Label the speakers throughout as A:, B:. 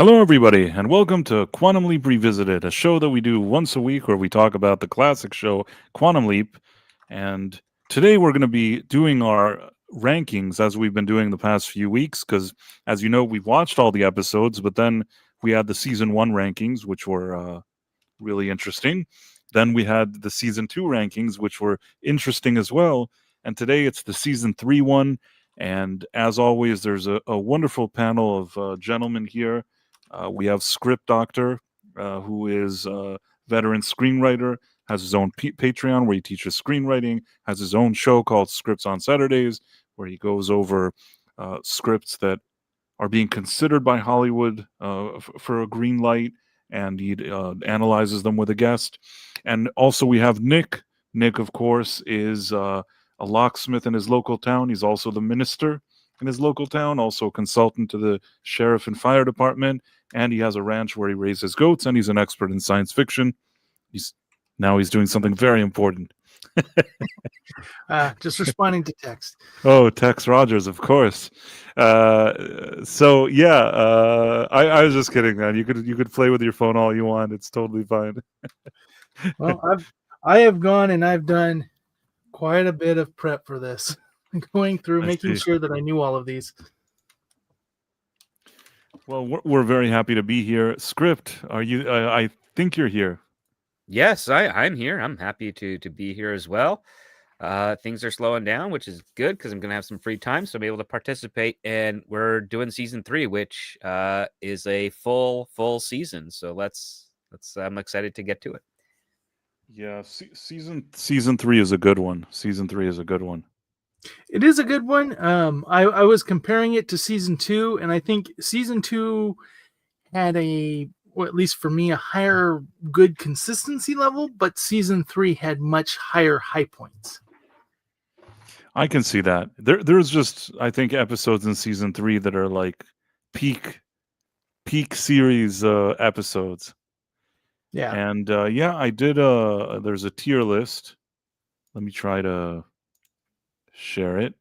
A: Hello, everybody, and welcome to Quantum Leap Revisited, a show that we do once a week where we talk about the classic show Quantum Leap. And today we're going to be doing our rankings as we've been doing the past few weeks, because as you know, we've watched all the episodes, but then we had the season 1 rankings, which were really interesting. Then we had the season 2 rankings, which were interesting as well. And today it's the season 3 one. And as always, there's a wonderful panel of gentlemen here. We have Script Doctor, who is a veteran screenwriter, has his own Patreon where he teaches screenwriting, has his own show called Scripts on Saturdays, where he goes over scripts that are being considered by Hollywood for a green light, and he analyzes them with a guest. And also we have Nick. Nick, of course, is a locksmith in his local town. He's also the minister in his local town, also a consultant to the sheriff and fire department, and he has a ranch where he raises goats, and he's an expert in science fiction. He's doing something very important.
B: Just responding to text.
A: Oh, Tex Rogers, of course. So yeah, I was just kidding, man. You could play with your phone all you want. It's totally fine.
B: Well, I have gone and I've done quite a bit of prep for this, going through, making sure that I knew all of these.
A: Well, we're very happy to be here. Script, are you? I think you're here.
C: Yes, I'm here. I'm happy to be here as well. Things are slowing down, which is good because I'm going to have some free time, so I'm able to participate. And we're doing season 3, which is a full season. So let's. I'm excited to get to it.
A: Yeah, season 3 is a good one. Season 3 is a good one.
B: It is a good one. I was comparing it to season 2, and I think season 2 had or at least for me, a higher good consistency level, but season 3 had much higher high points.
A: I can see that. There's just, I think, episodes in season 3 that are like peak series episodes.
B: Yeah.
A: And yeah, I did there's a tier list. Let me try to share it.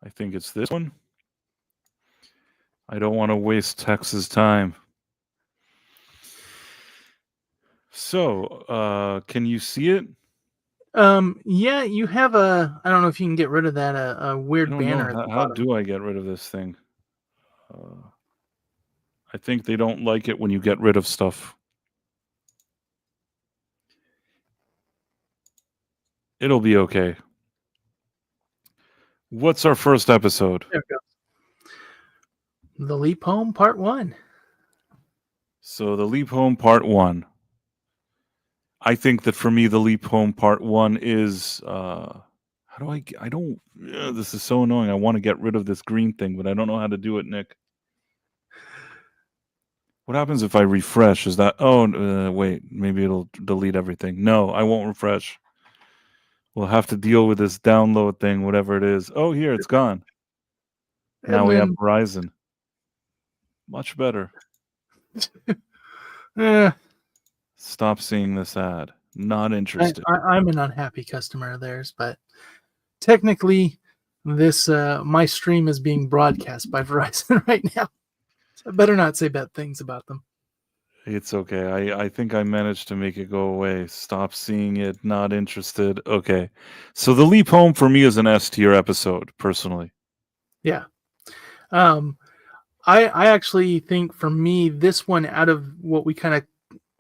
A: I think it's this one. I don't want to waste Tex's time. So, can you see it?
B: Yeah, you have I don't know if you can get rid of that a weird banner.
A: How do I get rid of this thing? I think they don't like it when you get rid of stuff. It'll be okay. What's our first episode?
B: There we go. The Leap Home Part 1.
A: So the Leap Home Part 1. I think that for me, the Leap Home Part 1 is this is so annoying. I want to get rid of this green thing, but I don't know how to do it, Nick. What happens if I refresh? Is that... Oh, wait. Maybe it'll delete everything. No, I won't refresh. We'll have to deal with this download thing, whatever it is. Oh, here, it's gone. Now we have Verizon. Much better. Stop seeing this ad. Not interested.
B: I'm an unhappy customer of theirs, but technically, this my stream is being broadcast by Verizon right now. So I better not say bad things about them.
A: It's okay. I think I managed to make it go away. Stop seeing it. Not interested. Okay. So the Leap Home for me is an S tier episode, personally.
B: Yeah. I actually think for me, this one, out of what we kind of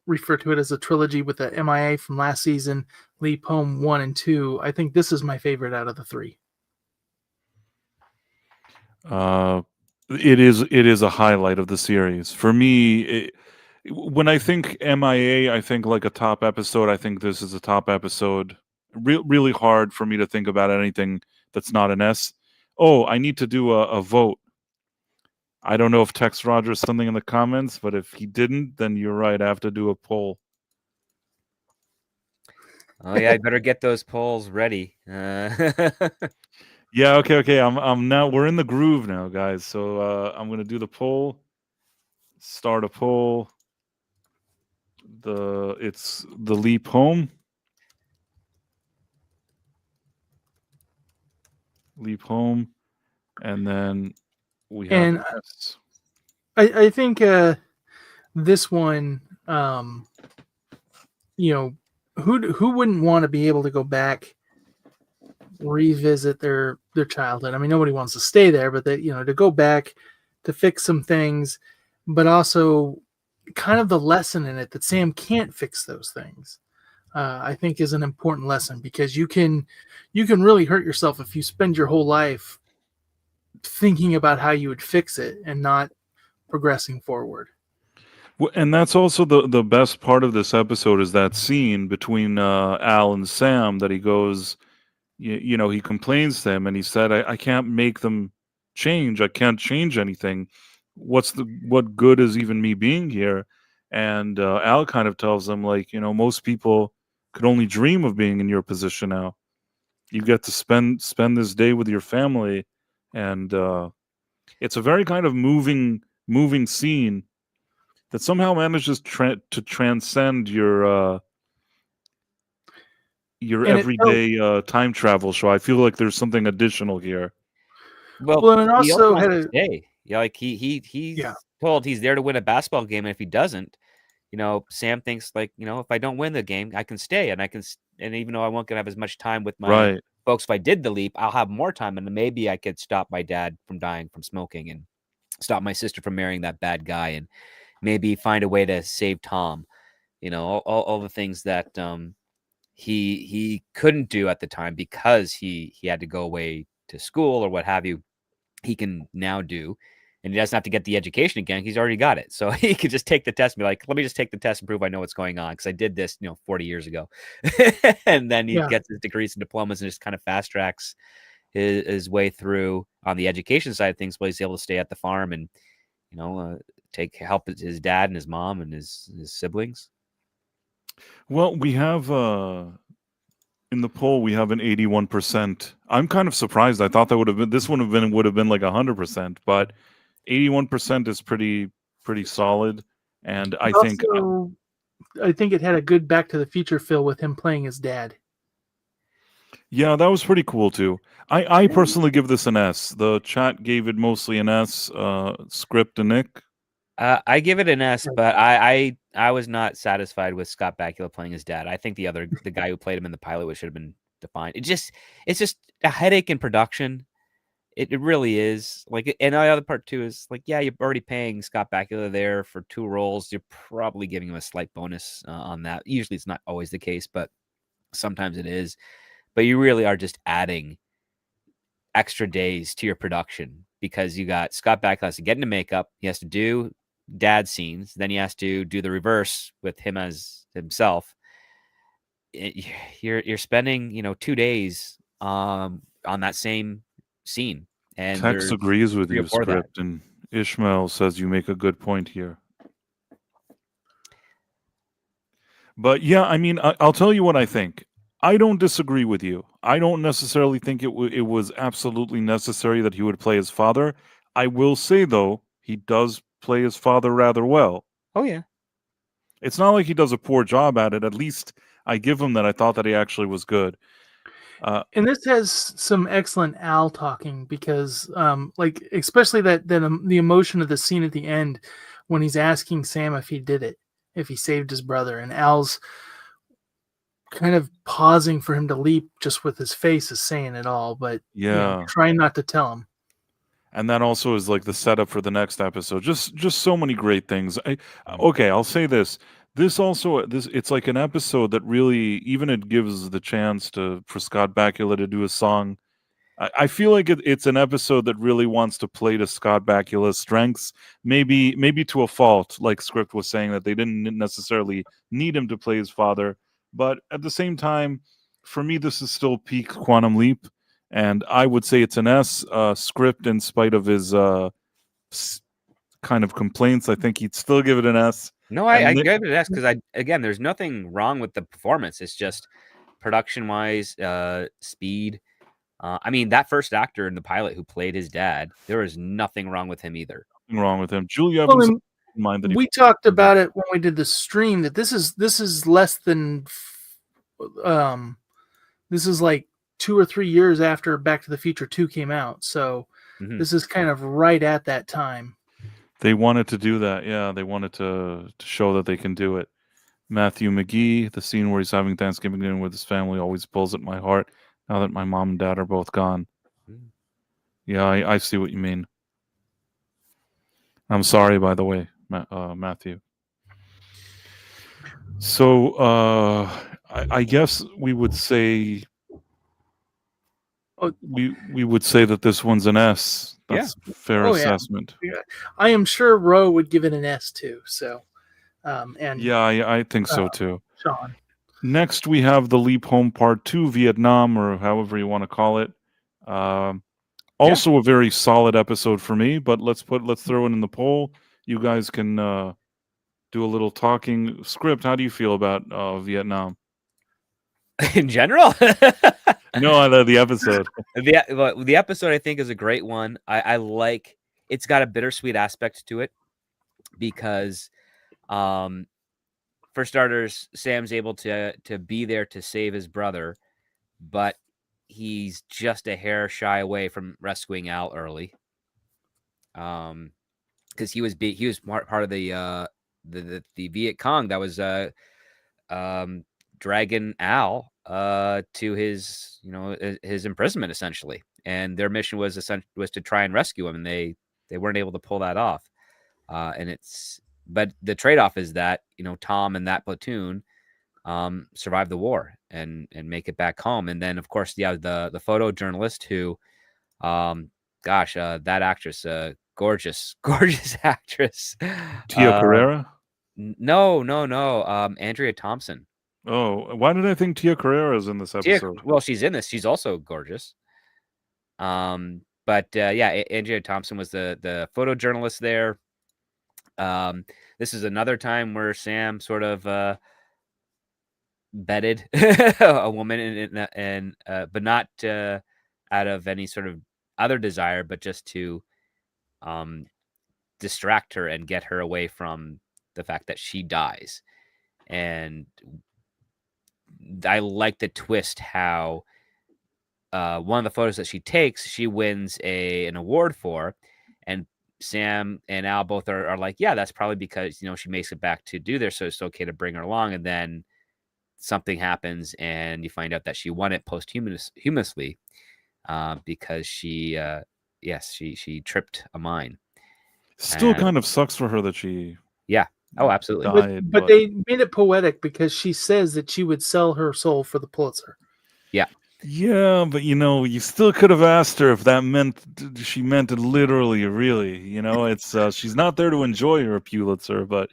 B: refer to it as a trilogy with the MIA from last season, Leap Home 1 and 2, I think this is my favorite out of the 3.
A: It is a highlight of the series. For me, when I think MIA, I think like a top episode. I think this is a top episode. Really hard for me to think about anything that's not an S. Oh, I need to do a vote. I don't know if Tex Rogers something in the comments, but if he didn't, then you're right. I have to do a poll.
C: Oh yeah, I better get those polls ready.
A: Yeah, okay. I'm now. We're in the groove now, guys. So I'm gonna do the poll. Start a poll. It's the Leap Home. Leap home, and then we have
B: And
A: an S.
B: I think this one, who wouldn't want to be able to go back, revisit their childhood? I mean, nobody wants to stay there, but to go back to fix some things, but also kind of the lesson in it that Sam can't fix those things. I think is an important lesson, because you can really hurt yourself if you spend your whole life thinking about how you would fix it and not progressing forward.
A: And that's also the best part of this episode is that scene between Al and Sam that he goes, he complains to him and he said, I can't make them change. I can't change anything. What good is even me being here? And Al kind of tells him, like, most people could only dream of being in your position now. You get to spend this day with your family, and it's a very kind of moving scene that somehow manages to transcend your everyday time travel show. I feel like there's something additional here.
C: Well,
B: and it
C: he
B: also
C: wants
B: had
C: to stay. Yeah, like he's told he's there to win a basketball game, and if he doesn't, Sam thinks, like, if I don't win the game, I can stay, and and even though I won't have as much time with my folks, if I did the leap, I'll have more time, and maybe I could stop my dad from dying from smoking, and stop my sister from marrying that bad guy, and maybe find a way to save Tom. All the things that he couldn't do at the time because he had to go away to school or what have you. He can now do, and he doesn't have to get the education again. He's already got it. So he could just take the test and be like, let me just take the test and prove I know what's going on, because I did this, 40 years ago. And then he gets his degrees and diplomas and just kind of fast tracks his way through on the education side of things, but he's able to stay at the farm and, take help his dad and his mom and his siblings.
A: Well, we have in the poll, we have an 81%. I'm kind of surprised. I thought that would have been like 100%, but 81% is pretty solid. And I think
B: it had a good Back to the Future feel with him playing his dad.
A: Yeah, that was pretty cool too. I personally give this an S. The chat gave it mostly an S. Script and Nick.
C: I give it an S, but I was not satisfied with Scott Bakula playing his dad. I think the guy who played him in the pilot should have been defined. It's just a headache in production. It really is. Like, and the other part too is, like, yeah, you're already paying Scott Bakula there for 2 roles. You're probably giving him a slight bonus on that. Usually it's not always the case, but sometimes it is. But you really are just adding extra days to your production, because you got Scott Bakula has to get into makeup. He has to do dad scenes. Then he has to do the reverse with him as himself. You're spending 2 days on that same scene. And
A: Tex agrees with you, Script, and Ishmael says you make a good point here. But yeah, I mean, I'll tell you what I think. I don't disagree with you. I don't necessarily think it was absolutely necessary that he would play his father. I will say, though, he does play his father rather well.
C: Oh, yeah.
A: It's not like he does a poor job at it. At least I give him that. I thought that he actually was good.
B: And this has some excellent Al talking, because especially that the emotion of the scene at the end when he's asking Sam if he did it, if he saved his brother, and Al's kind of pausing for him to leap, just with his face is saying it all, but trying not to tell him.
A: And that also is like the setup for the next episode. Just so many great things. Okay, I'll say this. It's like an episode that really, even it gives the chance for Scott Bakula to do a song. I feel like it's an episode that really wants to play to Scott Bakula's strengths, maybe to a fault, like Script was saying, that they didn't necessarily need him to play his father. But at the same time, for me, this is still peak Quantum Leap, and I would say it's an S. Script, in spite of his kind of complaints, I think he'd still give it an S.
C: No, I give it an S because there's nothing wrong with the performance. It's just production-wise, speed. I mean, that first actor in the pilot who played his dad, there was nothing wrong with him either.
A: Nothing wrong with him. Julia Evans.
B: We talked about it when we did the stream, that this is less than this is like 2 or 3 years after Back to the Future 2 came out. So this is kind of right at that time.
A: They wanted to do that. Yeah, they wanted to show that they can do it. Matthew McGee, the scene where he's having Thanksgiving dinner with his family always pulls at my heart now that my mom and dad are both gone. Yeah, I see what you mean. I'm sorry, by the way, Matthew. So I guess we would say we would say that this one's an S. That's a fair assessment.
B: Yeah. I am sure Roe would give it an S too. So, and
A: yeah, I think so too.
B: Sean.
A: Next, we have the Leap Home Part 2, Vietnam, or however you want to call it. Also a very solid episode for me, but let's throw it in the poll. You guys can do a little talking. Script, how do you feel about Vietnam?
C: In general?
A: No, the episode.
C: The episode, I think, is a great one. I like, it's got a bittersweet aspect to it because, for starters, Sam's able to be there to save his brother, but he's just a hair shy away from rescuing Al early. Because he was part of the Viet Cong that was dragging Al to his his imprisonment essentially, and their mission was to try and rescue him, and they weren't able to pull that off. But the trade-off is that Tom and that platoon survive the war and make it back home, and then of course the photojournalist who, that actress, gorgeous actress,
A: Tia Carrera.
C: No, Andrea Thompson.
A: Oh, why did I think Tia Carrera is in this episode?
C: Well, she's in this. She's also gorgeous. But Andrea Thompson was the photojournalist there. This is another time where Sam sort of bedded a woman, and but not out of any sort of other desire, but just to distract her and get her away from the fact that she dies. And I like the twist how one of the photos that she takes, she wins an award for, and Sam and Al both are like, yeah, that's probably because she makes it back to do this, so it's okay to bring her along. And then something happens, and you find out that she won it posthumously because she tripped a mine.
A: Still kind of sucks for her that she.
C: Yeah. Oh, absolutely.
A: Died,
B: but they made it poetic because she says that she would sell her soul for the Pulitzer.
C: Yeah.
A: Yeah, but you still could have asked her if that meant she meant it literally, really. It's she's not there to enjoy her Pulitzer, but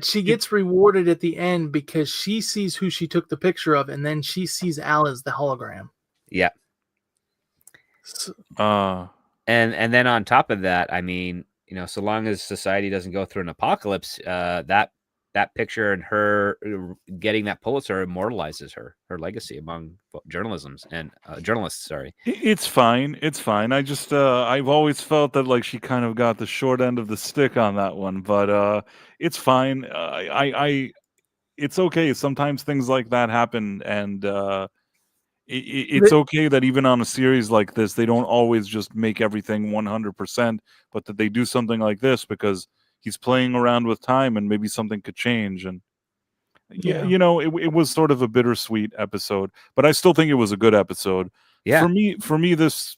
B: she gets rewarded at the end because she sees who she took the picture of, and then she sees Al as the hologram.
C: Yeah.
B: So,
C: and then on top of that, I mean, so long as society doesn't go through an apocalypse, that picture and her getting that Pulitzer immortalizes her legacy among journalists. Sorry,
A: it's fine. I just I've always felt that like she kind of got the short end of the stick on that one, but it's fine. It's okay. Sometimes things like that happen, and it's okay that even on a series like this, they don't always just make everything 100%, but that they do something like this because he's playing around with time and maybe something could change. And it was sort of a bittersweet episode, but I still think it was a good episode.
C: Yeah.
A: For me, this,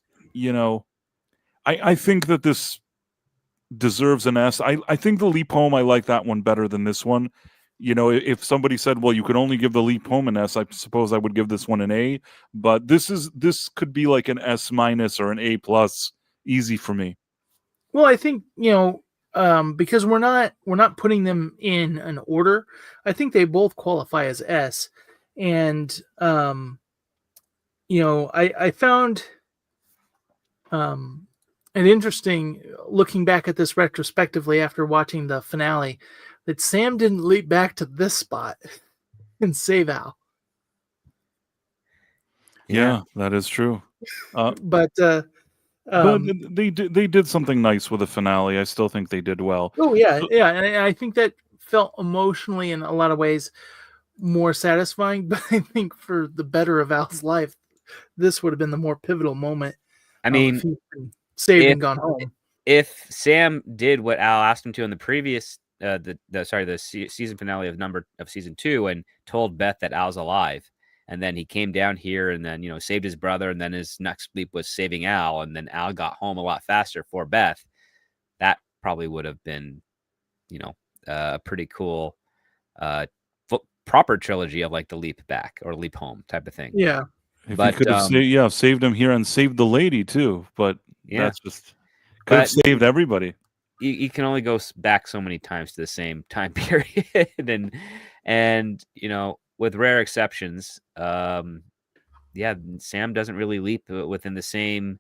A: I think that this deserves an S. I think the Leap Home, I like that one better than this one. If somebody said, well, you could only give the Leap Home an S, I suppose I would give this one an A, but this could be like an S- or an A+, easy for me.
B: Well, I think, because we're not putting them in an order. I think they both qualify as S. And, I found it interesting looking back at this retrospectively after watching the finale that Sam didn't leap back to this spot and save Al.
A: Yeah, that is true.
B: But
A: they did something nice with the finale. I still think they did well.
B: Oh yeah, and I think that felt emotionally in a lot of ways more satisfying. But I think for the better of Al's life, this would have been the more pivotal moment.
C: I mean,
B: if he'd been saved and gone home.
C: If Sam did what Al asked him to in the previous, season finale of season 2, and told Beth that Al's alive, and then he came down here and then saved his brother, and then his next leap was saving Al, and then Al got home a lot faster for Beth. That probably would have been, a pretty cool, proper trilogy of like the leap back or leap home type of thing.
B: Yeah.
A: If he could have saved him here and saved the lady too, but that's just could have saved everybody.
C: You can only go back so many times to the same time period, and with rare exceptions, Sam doesn't really leap within the same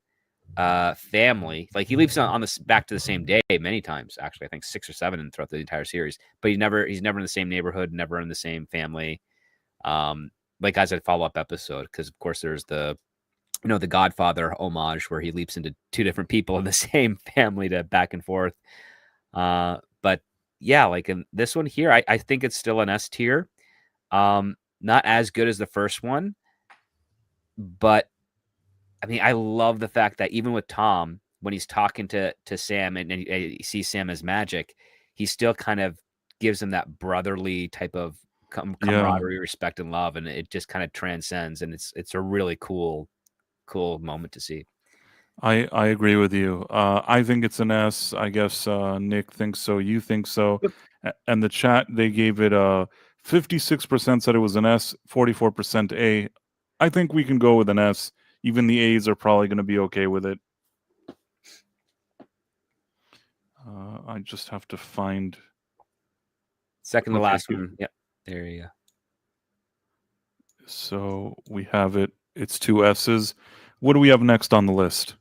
C: family. Like he leaps on this back to the same day many times. Actually, I think 6 or 7 throughout the entire series. But he's never in the same neighborhood, never in the same family. Like as a follow-up episode, because of course there's the the Godfather homage where he leaps into 2 different people in the same family to back and forth. But yeah, like in this one here, I think it's still an S tier. Not as good as the first one, but I mean, I love the fact that even with Tom, when he's talking to Sam and he sees Sam as magic, he still kind of gives him that brotherly type of camaraderie, respect, and love, and it just kind of transcends, and it's a really cool moment to see.
A: I agree with you. I think it's an S. I guess Nick thinks so. You think so? Yep. And the chat, they gave it 56% said it was an S, 44% A. I think we can go with an S. Even the A's are probably going to be okay with it. I just have to find
C: second to last one. Yep, there you go.
A: So we have it. It's 2 S's. What do we have next on the list?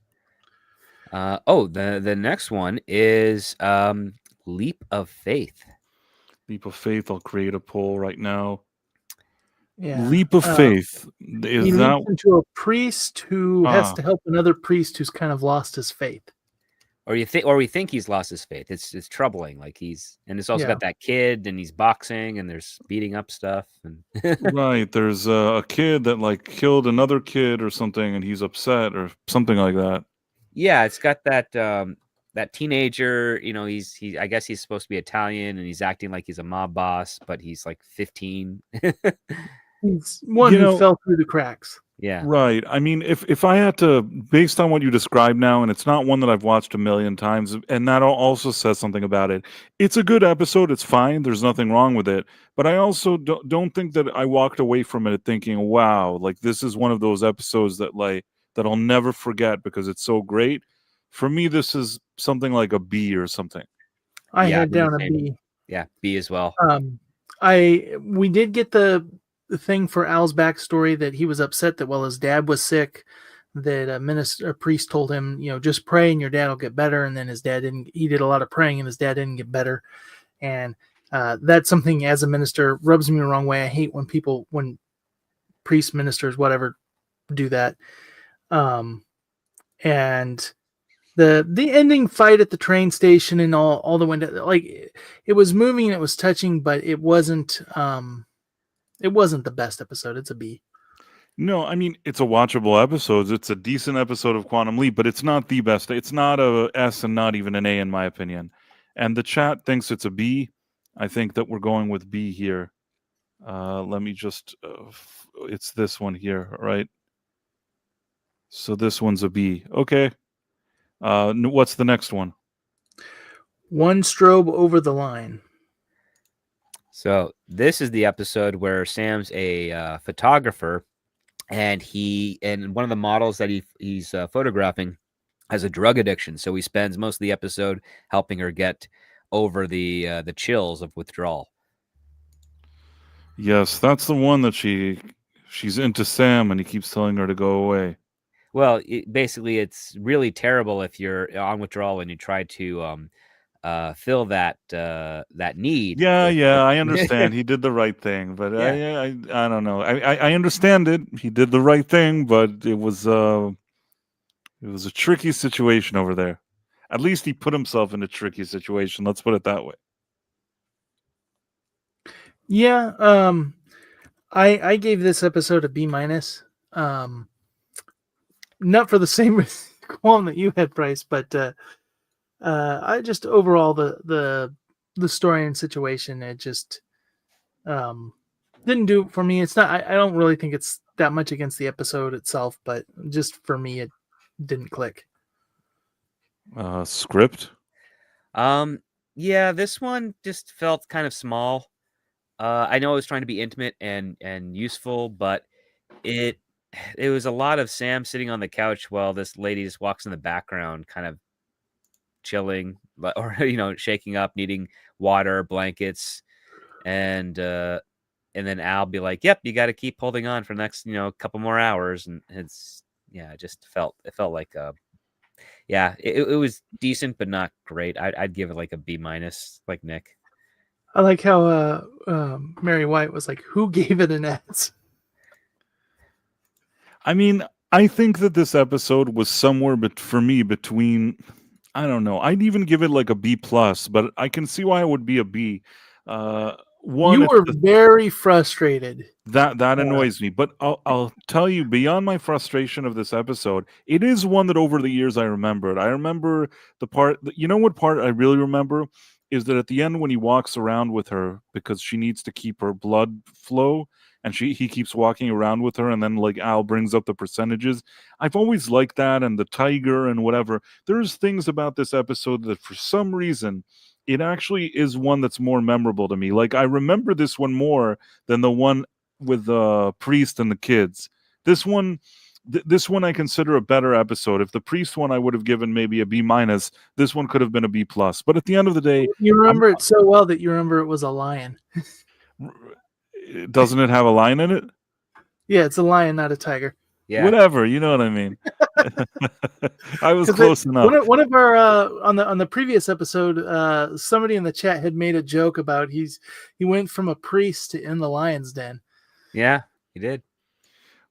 C: The next one is Leap of Faith.
A: Leap of Faith. I'll create a poll right now.
B: Yeah.
A: Leap of Faith.
B: He leaps into a priest who has to help another priest who's kind of lost his faith.
C: Or we think he's lost his faith. It's troubling. Like and it's also got that kid, and he's boxing, and there's beating up stuff. And
A: right, there's a kid that like killed another kid or something, and he's upset or something like that.
C: Yeah, it's got that that teenager. I guess he's supposed to be Italian, and he's acting like he's a mob boss, but he's like 15.
B: He's one who fell through the cracks.
C: Yeah.
A: Right. I mean, if I had to, based on what you described now, and it's not one that I've watched a million times, and that also says something about it. It's a good episode. It's fine. There's nothing wrong with it. But I also don't think that I walked away from it thinking, wow, like this is one of those episodes that I'll never forget because it's so great. For me, this is something like a B or something.
B: I had down a B.
C: Yeah, B as well.
B: We did get the thing for Al's backstory that he was upset that while his dad was sick, that a priest told him, just pray and your dad will get better. And then his dad he did a lot of praying and his dad didn't get better. And that's something as a minister rubs me the wrong way. I hate when priests, ministers, whatever, do that. And the ending fight at the train station and all the window, like it was moving and it was touching, but it wasn't the best episode. It's a B.
A: No, I mean, it's a watchable episode. It's a decent episode of Quantum Leap, but it's not the best. It's not a S and not even an A in my opinion. And the chat thinks it's a B. I think that we're going with B here. Let me just, it's this one here, right? So this one's a B. Okay. What's the next one?
B: One Strobe Over the Line.
C: So this is the episode where Sam's a photographer, and one of the models that he's photographing has a drug addiction. So he spends most of the episode helping her get over the chills of withdrawal.
A: Yes, that's the one that she's into Sam, and he keeps telling her to go away.
C: Well, basically, it's really terrible if you're on withdrawal and you try to fill that need.
A: Yeah, I understand. He did the right thing, but I don't know. I understand it. He did the right thing, but it was a tricky situation over there. At least he put himself in a tricky situation. Let's put it that way.
B: Yeah, I gave this episode a B-. not for the same qualm that you had, Bryce, but I just overall the story and situation, it just didn't do it for me. It's not. I don't really think it's that much against the episode itself, but just for me, it didn't click.
A: Script.
C: Yeah, this one just felt kind of small. I know it was trying to be intimate and useful, but it was a lot of Sam sitting on the couch while this lady just walks in the background, kind of chilling, or shaking up, needing water, blankets, and then Al be like, "Yep, you got to keep holding on for the next couple more hours," and it felt like it was decent but not great. I'd give it like a B-, like Nick.
B: I like how Mary White was like, "Who gave it an S?"
A: I mean, I think that this episode was somewhere, but for me, between, I don't know, I'd even give it like a B+, but I can see why it would be a B. One,
B: You were very frustrated.
A: That annoys me, but I'll tell you, beyond my frustration of this episode, it is one that over the years I remembered. I remember the part. What part I really remember is that at the end when he walks around with her because she needs to keep her blood flow, and he keeps walking around with her, and then like Al brings up the percentages. I've always liked that, and the tiger and whatever. There's things about this episode that for some reason it actually is one that's more memorable to me. Like I remember this one more than the one with the priest and the kids. This one I consider a better episode. If the priest one I would have given maybe a B-, this one could have been a B+. But at the end of the day,
B: you remember it so well that you remember it was a lion.
A: Doesn't it have a lion in it?
B: Yeah, it's a lion, not a tiger.
C: Yeah.
A: Whatever, you know what I mean. I was close enough.
B: One of our on the previous episode, somebody in the chat had made a joke about he went from a priest to in the lion's den.
C: Yeah, he did.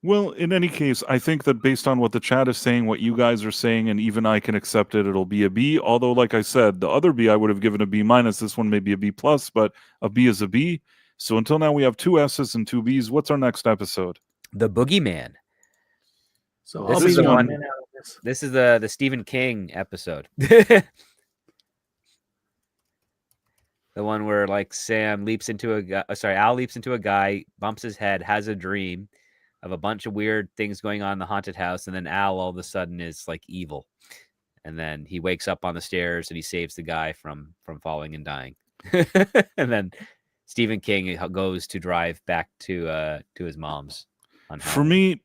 A: Well, in any case, I think that based on what the chat is saying, what you guys are saying, and even I can accept it, it'll be a B. Although, like I said, the other B I would have given a B-. This one may be a B+, but a B is a B. So until now, we have 2 S's and 2 B's. What's our next episode?
C: The Boogeyman.
B: So
C: this
B: I'll
C: is
B: be
C: the one.
B: out of this.
C: This is the Stephen King episode. The one where like Sam leaps into a guy. Al leaps into a guy, bumps his head, has a dream of a bunch of weird things going on in the haunted house, and then Al all of a sudden is like evil, and then he wakes up on the stairs and he saves the guy from falling and dying, and then Stephen King goes to drive back to his mom's.
A: For me,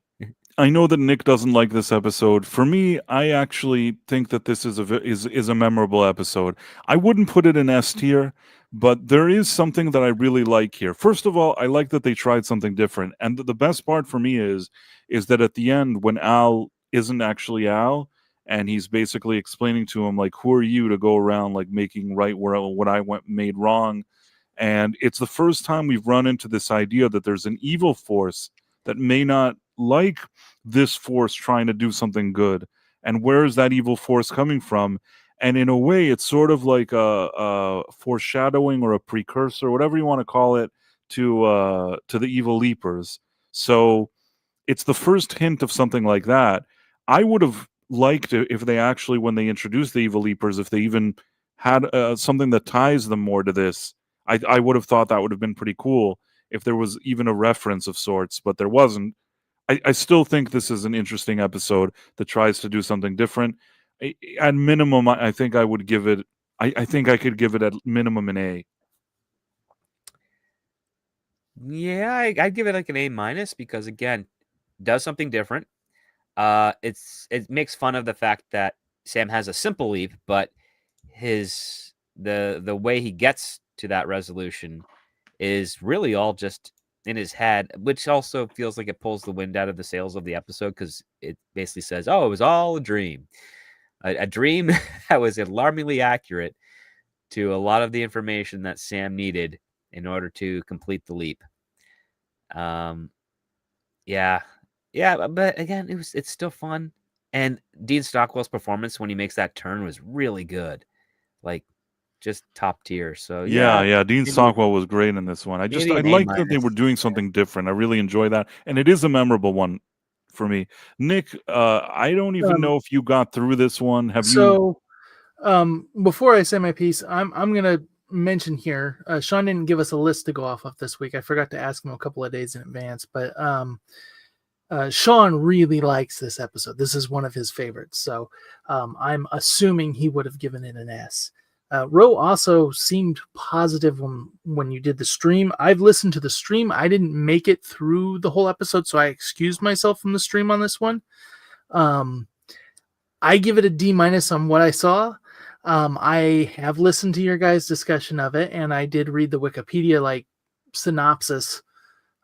A: I know that Nick doesn't like this episode. For me, I actually think that this is a memorable episode. I wouldn't put it in S tier, but there is something that I really like here. First of all, I like that they tried something different. And the best part for me is that at the end, when Al isn't actually Al, and he's basically explaining to him, like, who are you to go around, like, making right where what I made wrong? And it's the first time we've run into this idea that there's an evil force that may not like this force trying to do something good. And where is that evil force coming from? And in a way, it's sort of like a foreshadowing or a precursor, whatever you want to call it, to the evil leapers. So it's the first hint of something like that. I would have liked it if they actually, when they introduced the evil leapers, if they even had something that ties them more to this. I would have thought that would have been pretty cool if there was even a reference of sorts, but there wasn't. I still think this is an interesting episode that tries to do something different. At minimum, I think I would give it. I think I could give it at minimum an A.
C: Yeah, I'd give it like an A- because again, does something different. It makes fun of the fact that Sam has a simple leap, but the way he gets to that resolution is really all just in his head, which also feels like it pulls the wind out of the sails of the episode because it basically says, "Oh, it was all a dream." A dream that was alarmingly accurate to a lot of the information that Sam needed in order to complete the leap. Yeah, but again, it's still fun. And Dean Stockwell's performance when he makes that turn was really good, like just top tier. So
A: yeah, Dean Stockwell was great in this one. I like that they were doing something different. I really enjoy that, and it is a memorable one. for me. Nick, I don't even
B: Um,
A: know if you got through this one. Have you?
B: So, before I say my piece, I'm gonna mention here. Sean didn't give us a list to go off of this week. I forgot to ask him a couple of days in advance, but Sean really likes this episode. This is one of his favorites, so I'm assuming he would have given it an S. Ro also seemed positive when you did the stream. I've listened to the stream. I didn't make it through the whole episode, so I excused myself from the stream on this one. I give it a D- on what I saw. I have listened to your guys' discussion of it, and I did read the Wikipedia synopsis,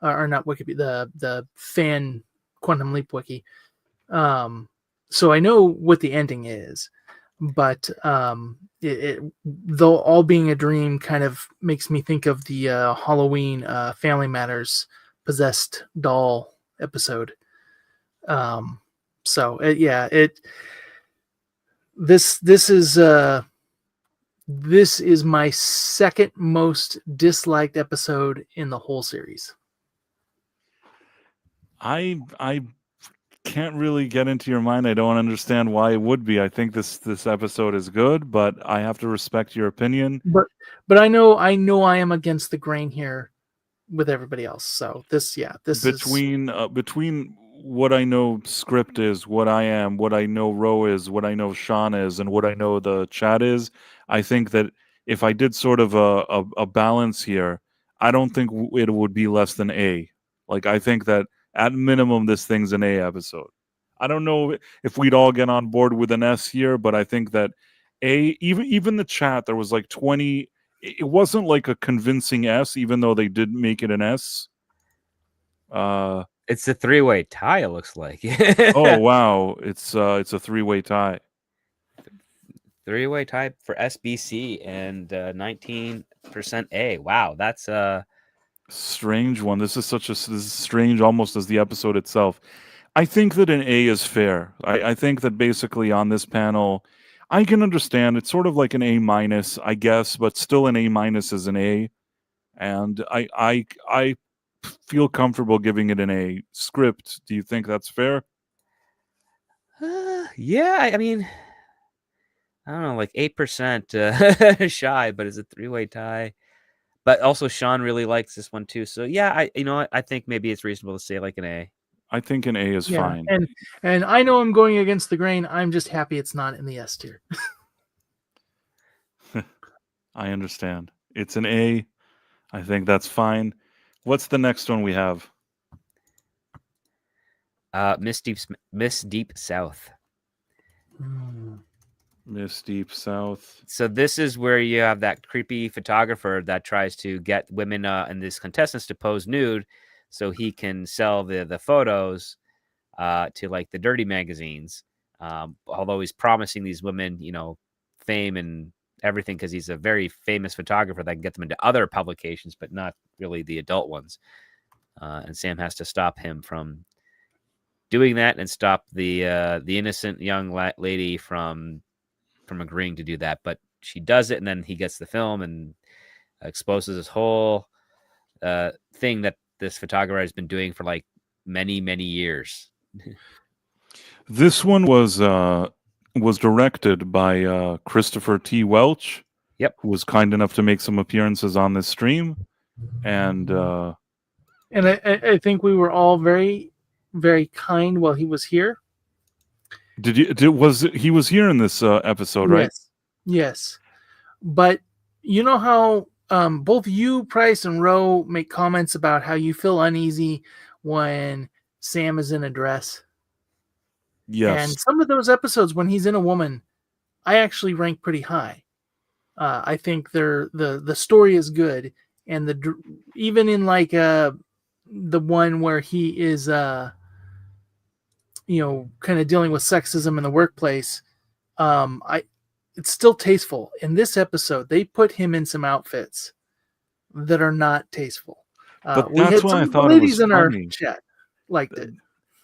B: or not Wikipedia, the fan Quantum Leap wiki. So I know what the ending is, but though all being a dream kind of makes me think of the Halloween Family Matters possessed doll episode. This is my second most disliked episode in the whole series.
A: I can't really get into your mind. I don't understand why it would be. I think this episode is good, but I have to respect your opinion.
B: But I know I am against the grain here with everybody else. So this
A: between what I know script is, what I am, what I know Ro is, what I know Sean is, and what I know the chat is, I think that if I did sort of a balance here, I don't think it would be less than A. Like, I think that at minimum this thing's an A episode. I don't know if we'd all get on board with an S here, but I think that A, even the chat, there was like 20. It wasn't like a convincing S, even though they did make it an S.
C: It's a three-way tie, it looks like.
A: Oh wow, it's a three-way tie.
C: Three-way tie for SBC and 19% A. Wow, that's a
A: strange one. This is strange almost as the episode itself. I think that an A is fair. I think that basically on this panel, I can understand it's sort of like an A minus, I guess, but still an A minus is an A, and I feel comfortable giving it an A. Script, do you think that's fair?
C: Yeah, I mean, I don't know, like 8% shy, but it's a three-way tie. But also Sean really likes this one too. So yeah, I think maybe it's reasonable to say like an A.
A: I think an A is fine.
B: And I know I'm going against the grain. I'm just happy it's not in the S tier.
A: I understand. It's an A. I think that's fine. What's the next one we have?
C: Miss Deep South.
A: Miss Deep South.
C: So this is where you have that creepy photographer that tries to get women and these contestants to pose nude so he can sell the photos to like the dirty magazines. Although he's promising these women, fame and everything because he's a very famous photographer that can get them into other publications, but not really the adult ones. And Sam has to stop him from doing that and stop the innocent young lady from agreeing to do that. But she does it, and then he gets the film and exposes this whole thing that this photographer has been doing for like many, many years.
A: This one was directed by Christopher T. Welch.
C: Yep.
A: Who was kind enough to make some appearances on this stream. And
B: I think we were all very, very kind while he was here.
A: he was here in this episode, right?
B: Yes. But you know how both you, Price, and Ro make comments about how you feel uneasy when Sam is in a dress?
A: Yes.
B: And some of those episodes when he's in a woman, I actually rank pretty high. I think the story is good, and even in like the one where he is kind of dealing with sexism in the workplace, it's still tasteful. In this episode, they put him in some outfits that are not tasteful.
A: But
B: we had
A: that's why I
B: some
A: thought it was
B: ladies in our
A: funny.
B: chat liked it.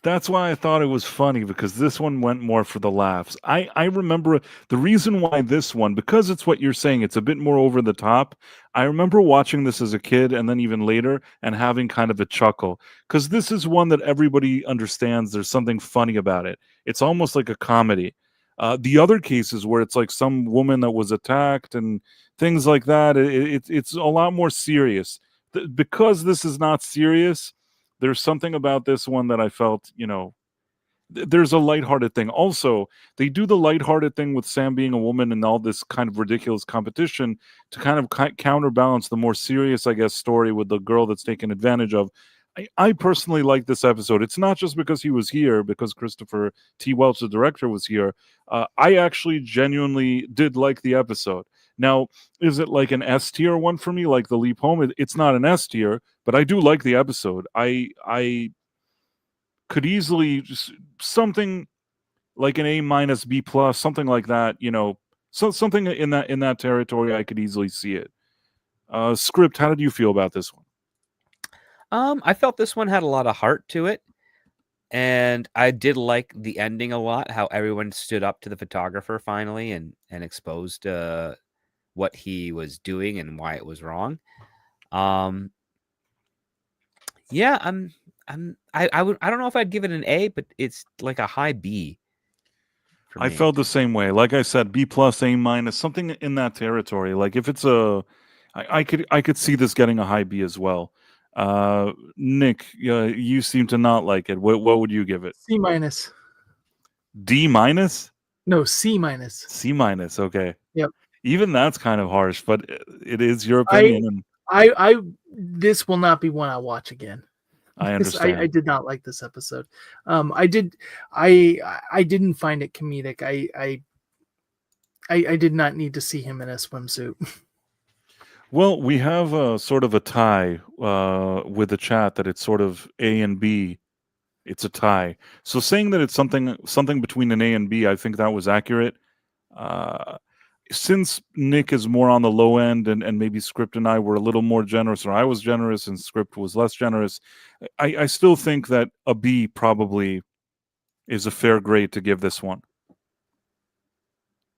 A: That's why I thought it was funny, because this one went more for the laughs. I remember the reason why this one, because it's what you're saying, it's a bit more over the top. I remember watching this as a kid and then even later and having kind of a chuckle, because this is one that everybody understands. There's something funny about it. It's almost like a comedy. The other cases where it's like some woman that was attacked and things like that, it's a lot more serious. Because this is not serious, there's something about this one that I felt, there's a lighthearted thing. Also, they do the lighthearted thing with Sam being a woman and all this kind of ridiculous competition to kind of counterbalance the more serious, I guess, story with the girl that's taken advantage of. I personally like this episode. It's not just because he was here, because Christopher T. Welch, the director, was here. I actually genuinely did like the episode. Now, is it like an S tier one for me, like The Leap Home? It's not an S tier, but I do like the episode. I could easily just something like an A minus B plus, something like that. So something in that territory. I could easily see it. Script, how did you feel about this one?
C: I felt this one had a lot of heart to it, and I did like the ending a lot. How everyone stood up to the photographer finally and exposed what he was doing and why it was wrong. Yeah, I don't know if I'd give it an A, but it's like a high B.
A: I felt the same way. Like I said, B plus, A minus, something in that territory. Like if it's I could see this getting a high B as well. Nick, you seem to not like it. What would you give it?
B: C minus.
A: D minus?
B: No, C minus.
A: C minus. Okay.
B: Yep.
A: Even that's kind of harsh, but it is your opinion.
B: I this will not be one I watch again.
A: I understand.
B: I did not like this episode. I didn't find it comedic. I did not need to see him in a swimsuit.
A: Well, we have a sort of a tie with the chat that it's sort of A and B. It's a tie. So saying that it's something between an A and B, I think that was accurate. Since Nick is more on the low end and maybe Script and I were a little more generous, or I was generous and Script was less generous, I still think that a B probably is a fair grade to give this one.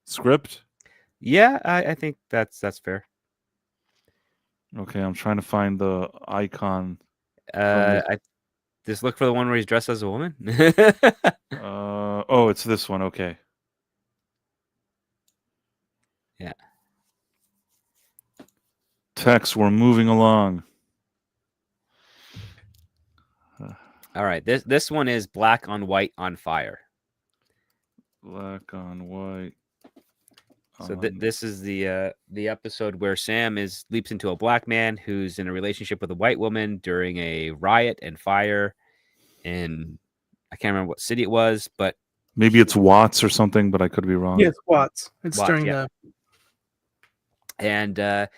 A: Script?
C: Yeah, I think that's fair.
A: Okay, I'm trying to find the icon.
C: I just look for the one where he's dressed as a woman.
A: Oh, it's this one. Okay.
C: Yeah.
A: Text, we're moving along.
C: All right, this one is Black on White on Fire.
A: Black on White.
C: So this is the episode where Sam leaps into a black man who's in a relationship with a white woman during a riot and fire in, I can't remember what city it was, but
A: maybe it's Watts or something, but I could be wrong.
B: Yeah, it's Watts. It's
C: Watts,
B: during
C: yeah.
B: the.
C: And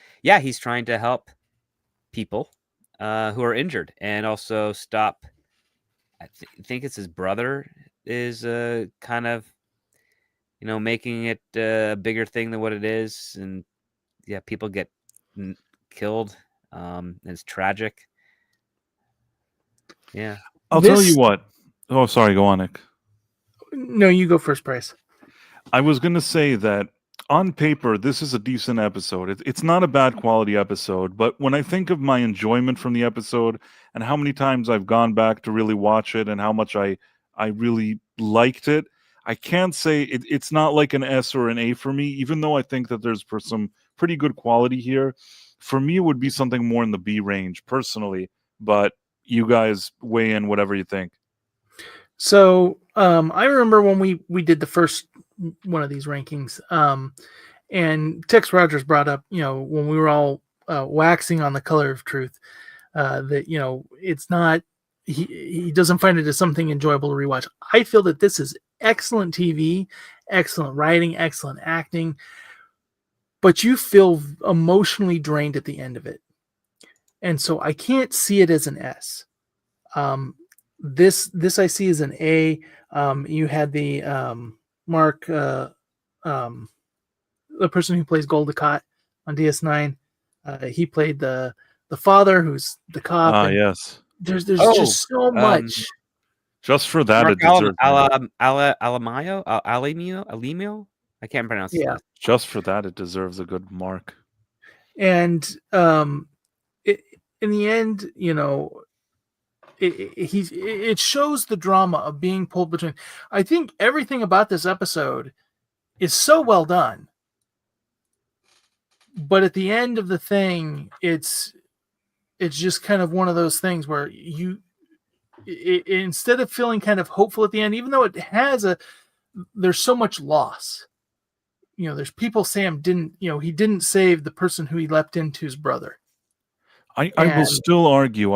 C: he's trying to help people who are injured and also stop. I think it's his brother is kind of, making it a bigger thing than what it is. And yeah, people get killed. And it's tragic. Yeah.
A: I'll tell you what. Oh, sorry. Go on, Nick.
B: No, you go first, Bryce.
A: I was going to say that on paper, this is a decent episode. It's not a bad quality episode, but when I think of my enjoyment from the episode and how many times I've gone back to really watch it and how much I really liked it, I can't say it's not like an S or an A for me, even though I think that there's some pretty good quality here. For me, it would be something more in the B range, personally, but you guys weigh in whatever you think.
B: So I remember when we did the first one of these rankings, and Tex Rogers brought up, when we were all waxing on The Color of Truth, that, it's not, he doesn't find it as something enjoyable to rewatch. I feel that this is excellent TV, excellent writing, excellent acting, but you feel emotionally drained at the end of it. And so I can't see it as an S. This I see as an A. You had the Mark, the person who plays Goldacott on DS9. He played the father, who's the cop.
A: Yes.
B: There's just so much
A: Just for that,
C: Mark
A: it deserves.
C: Alimio. I can't pronounce his
B: Yeah.
C: last.
A: Just for that, it deserves a good mark.
B: And in the end, it shows the drama of being pulled between. I think everything about this episode is so well done, but at the end of the thing, it's just kind of one of those things where instead of feeling kind of hopeful at the end, even though it has there's so much loss. There's people Sam didn't, he didn't save the person who he leapt into's brother.
A: I will still argue.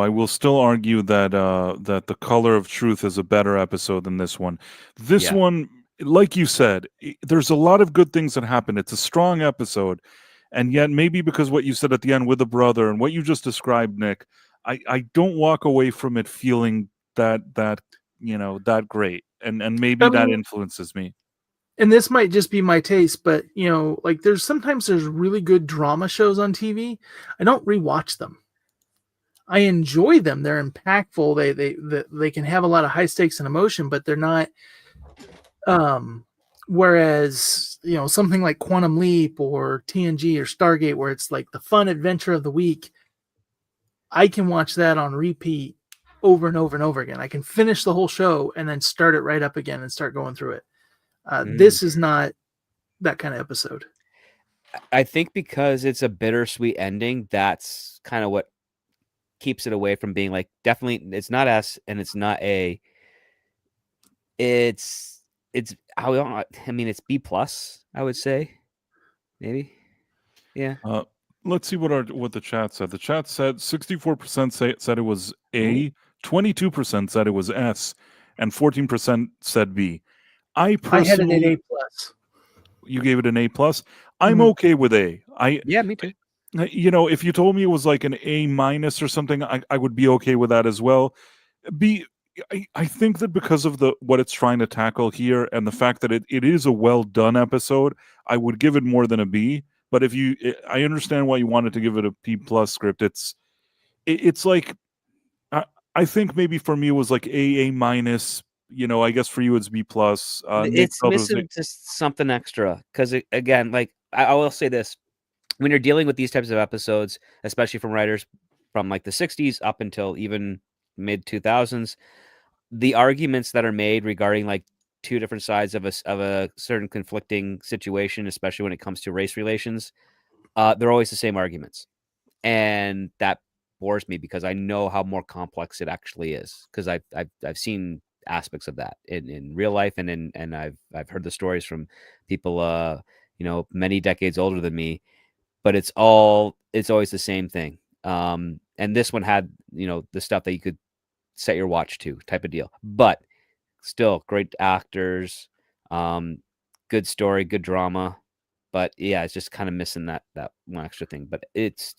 A: that that The Color of Truth is a better episode than this one. This one, like you said, there's a lot of good things that happen. It's a strong episode, and yet maybe because what you said at the end with the brother and what you just described, Nick, I don't walk away from it feeling that great, and maybe that influences me.
B: And this might just be my taste, but like there's really good drama shows on TV. I don't rewatch them. I enjoy them. They're impactful. They can have a lot of high stakes and emotion, but they're not. Whereas something like Quantum Leap or TNG or Stargate, where it's like the fun adventure of the week, I can watch that on repeat over and over and over again. I can finish the whole show and then start it right up again and start going through it. This is not that kind of episode.
C: I think because it's a bittersweet ending, that's kind of what keeps it away from being like, definitely it's not S and it's not A. It's it's B plus, I would say. Maybe. Yeah.
A: Let's see what the chat said. The chat said 64% said it was A, 22% said it was S, and 14% said B. I had
B: an A plus.
A: You gave it an A plus. I'm okay with A.
C: Me too.
A: If you told me it was like an A minus or something, I would be okay with that as well. B, I think that because of what it's trying to tackle here and the fact that it is a well done episode, I would give it more than a B. But I understand why you wanted to give it a P plus script. It's like I think maybe for me it was like A minus. I guess for you it's B plus.
C: It's missing just something extra because again, like I will say this: when you're dealing with these types of episodes, especially from writers from like the 60s up until even mid 2000s, the arguments that are made regarding like two different sides of a certain conflicting situation, especially when it comes to race relations, they're always the same arguments, and that bores me because I know how more complex it actually is because I've seen aspects of that in real life and I've heard the stories from people many decades older than me, but it's always the same thing. And this one had the stuff that you could set your watch to type of deal, but still great actors, good story, good drama, but yeah, it's just kind of missing that one extra thing. But it's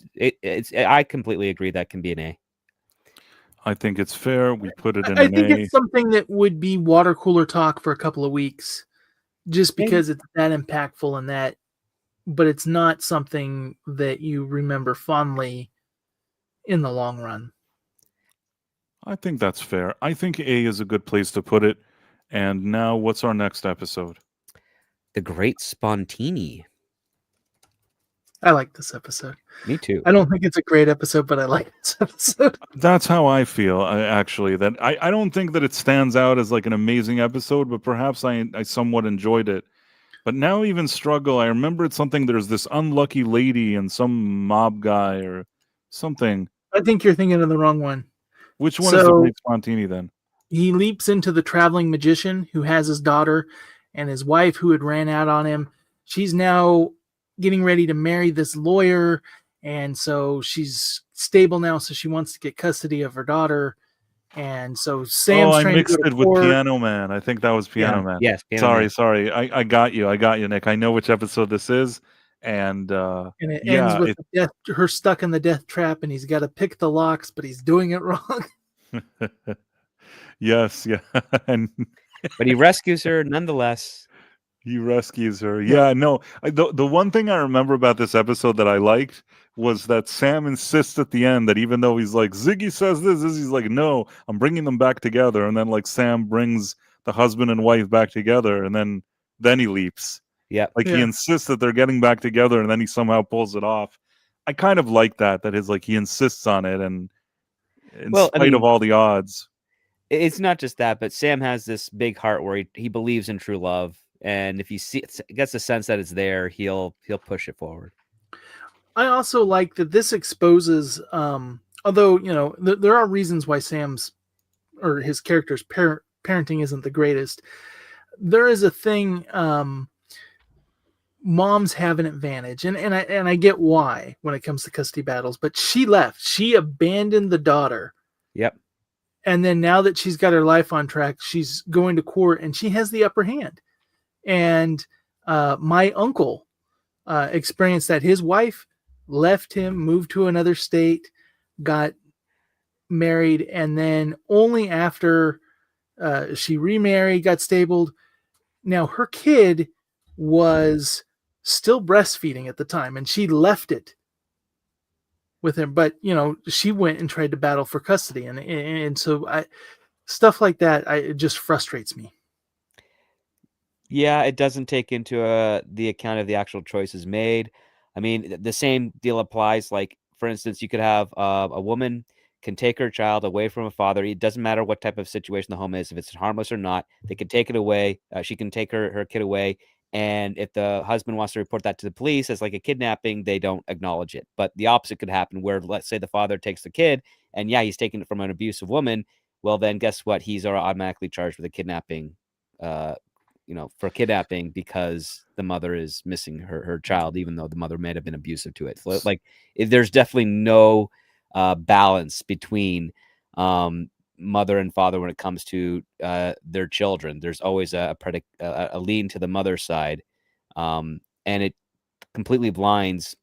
C: I completely agree that can be an A.
A: I think it's fair. We put it in
B: I
A: an
B: think
A: A.
B: it's something that would be water cooler talk for a couple of weeks, just because it's that impactful and that, but it's not something that you remember fondly in the long run.
A: I think that's fair. I think A is a good place to put it. And now what's our next episode?
C: The Great Spontini.
B: I like this episode.
C: Me too.
B: I don't think it's a great episode, but I like this episode.
A: That's how I feel, actually. That I don't think that it stands out as like an amazing episode, but perhaps I somewhat enjoyed it. But now even struggle. I remember it's something. There's this unlucky lady and some mob guy or something.
B: I think you're thinking of the wrong one.
A: Which one is the Great Spontini then?
B: He leaps into the traveling magician who has his daughter and his wife who had ran out on him. She's now getting ready to marry this lawyer, and so she's stable now, so she wants to get custody of her daughter. And so Sam's
A: I
B: trying
A: mixed
B: to
A: it with Piano Man. I think that was Piano Man.
C: Yes.
A: Sorry. I got you, Nick. I know which episode this is, and
B: it ends with her stuck in the death trap, and he's got to pick the locks, but he's doing it wrong.
A: Yes, yeah,
C: but he rescues her nonetheless.
A: He rescues her. Yeah, no. The one thing I remember about this episode that I liked was that Sam insists at the end that even though he's like, Ziggy says this, he's like, no, I'm bringing them back together. And then like Sam brings the husband and wife back together, and then he leaps.
C: Yep.
A: Like he insists that they're getting back together, and then he somehow pulls it off. I kind of like that his like he insists on it, and in spite of all the odds.
C: It's not just that, but Sam has this big heart where he believes in true love. And if he gets the sense that it's there, he'll push it forward.
B: I also like that this exposes, although, you know, there are reasons why Sam's or his character's parenting isn't the greatest. There is a thing, moms have an advantage, and I get why when it comes to custody battles, but she left. She abandoned the daughter.
C: Yep.
B: And then now that she's got her life on track, she's going to court and she has the upper hand. And my uncle experienced that. His wife left him, moved to another state, got married, and then only after she remarried, got stabled. Now her kid was still breastfeeding at the time, and she left it with him. But you know, she went and tried to battle for custody, and so stuff like that, it just frustrates me.
C: Yeah, it doesn't take into the account of the actual choices made. I mean, the same deal applies. Like, for instance, you could have a woman can take her child away from a father. It doesn't matter what type of situation the home is, if it's harmless or not. They can take it away. She can take her kid away. And if the husband wants to report that to the police as like a kidnapping, they don't acknowledge it. But the opposite could happen where, let's say the father takes the kid and he's taking it from an abusive woman. Well, then guess what? He's automatically charged with a kidnapping, for kidnapping because the mother is missing her child, even though the mother may have been abusive to it. So, like, there's definitely no balance between mother and father when it comes to their children. There's always a lean to the mother's side, and it completely obfuscates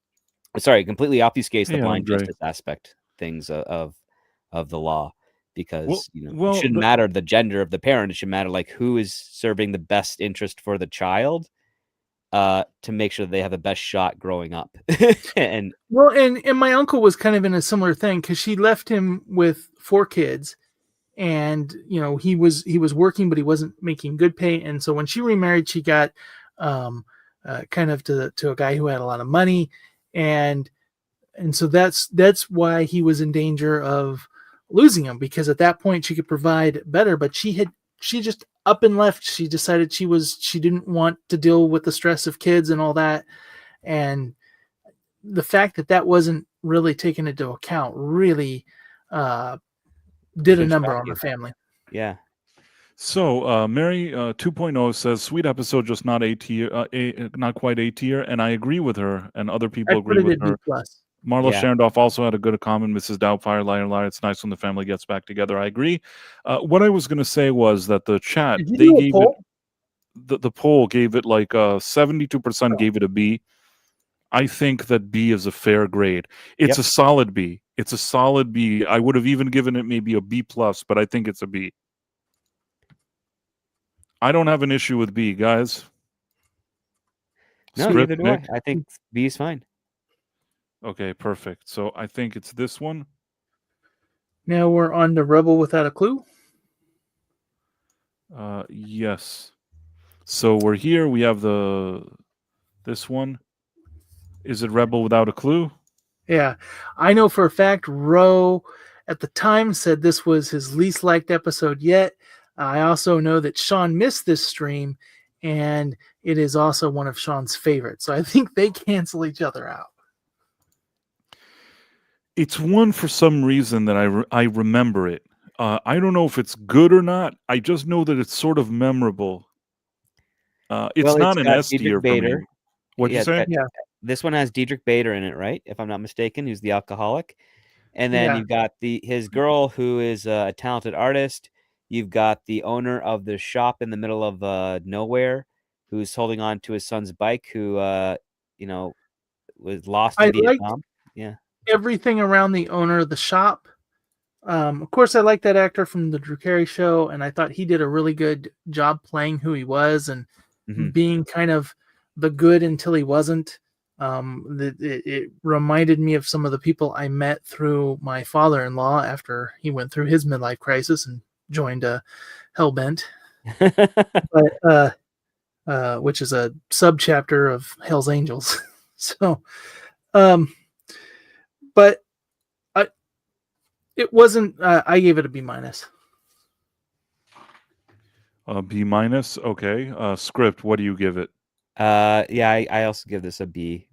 C: the blind justice aspect things of the law. Because it shouldn't matter the gender of the parent. It should matter like who is serving the best interest for the child to make sure they have the best shot growing up. and
B: my uncle was kind of in a similar thing because she left him with 4 kids, and he was working, but he wasn't making good pay. And so when she remarried, she got kind of to a guy who had a lot of money, and so that's why he was in danger of losing him, because at that point she could provide better, but she just up and left. She decided she didn't want to deal with the stress of kids and all that, and the fact that wasn't really taken into account really did a number on the family.
C: Yeah.
A: So Mary 2.0 says, "Sweet episode, just not A tier, not quite A tier," and I agree with her, and other people agree with her. Marlo Sharendorf also had a good comment. Mrs. Doubtfire, liar. It's nice when the family gets back together. I agree. What I was going to say was that the chat, they gave it, the poll gave it like 72% gave it a B. I think that B is a fair grade. It's a solid B. It's a solid B. I would have even given it maybe a B plus, but I think it's a B. I don't have an issue with B, guys.
C: No, neither do I. I think B is fine.
A: Okay, perfect. So I think it's this one.
B: Now we're on to Rebel Without a Clue.
A: Yes. So we're here. We have this one. Is it Rebel Without a Clue?
B: Yeah. I know for a fact Ro at the time said this was his least liked episode yet. I also know that Sean missed this stream, and it is also one of Sean's favorites. So I think they cancel each other out.
A: It's one for some reason that I remember it. I don't know if it's good or not. I just know that it's sort of memorable. It's not an S tier for me. What'd you say?
B: Yeah.
C: This one has Diedrich Bader in it, right? If I'm not mistaken, who's the alcoholic. And then you've got his girl, who is a talented artist. You've got the owner of the shop in the middle of nowhere, who's holding on to his son's bike, who was lost in Vietnam. Yeah.
B: Everything around the owner of the shop. Of course, I like that actor from the Drew Carey Show, and I thought he did a really good job playing who he was. And being kind of the good until he wasn't. It reminded me of some of the people I met through my father-in-law after he went through his midlife crisis and joined Hellbent, but which is a subchapter of Hell's Angels. So, but it wasn't. I gave it a B-.
A: B-. Okay. Script. What do you give it?
C: Yeah, I also give this a B-.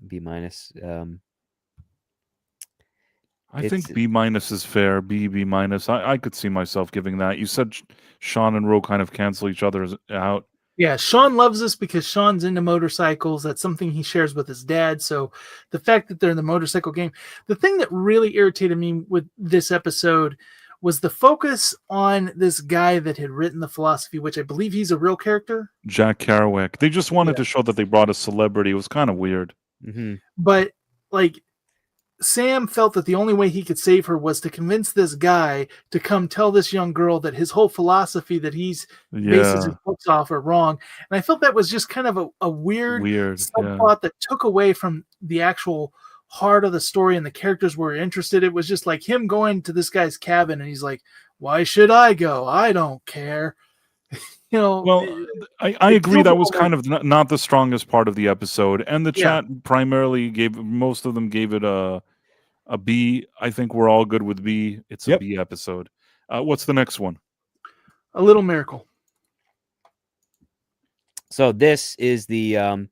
A: I think B- is fair. B-. I could see myself giving that. You said Sean and Ro kind of cancel each other out.
B: Yeah, Sean loves this because Sean's into motorcycles. That's something he shares with his dad. So the fact that they're in the motorcycle game, the thing that really irritated me with this episode was the focus on this guy that had written the philosophy, which I believe he's a real character.
A: Jack Kerouac. They just wanted to show that they brought a celebrity. It was kind of weird.
B: But like, Sam felt that the only way he could save her was to convince this guy to come tell this young girl that his whole philosophy that he's bases his books off are wrong. And I felt that was just kind of a weird subplot that took away from the actual heart of the story and the characters were interested. It was just like him going to this guy's cabin and he's like, why should I go? I don't care.
A: Well, I agree that was kind of not the strongest part of the episode, and the chat primarily most of them gave it a B. I think we're all good with B. It's a B episode. What's the next one?
B: A Little Miracle.
C: So this is the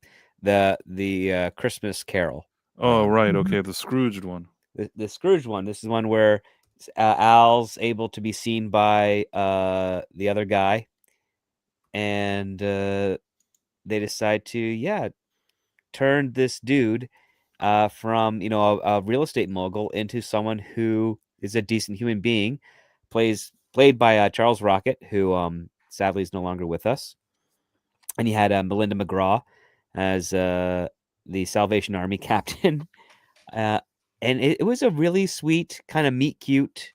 C: Christmas Carol.
A: Oh, right. Okay, the Scrooged one.
C: The Scrooged one. This is one where Al's able to be seen by the other guy. And they decide to, turn this dude from, a real estate mogul into someone who is a decent human being, played by Charles Rocket, who sadly is no longer with us. And he had Melinda McGraw as the Salvation Army captain. And it was a really sweet kind of meet cute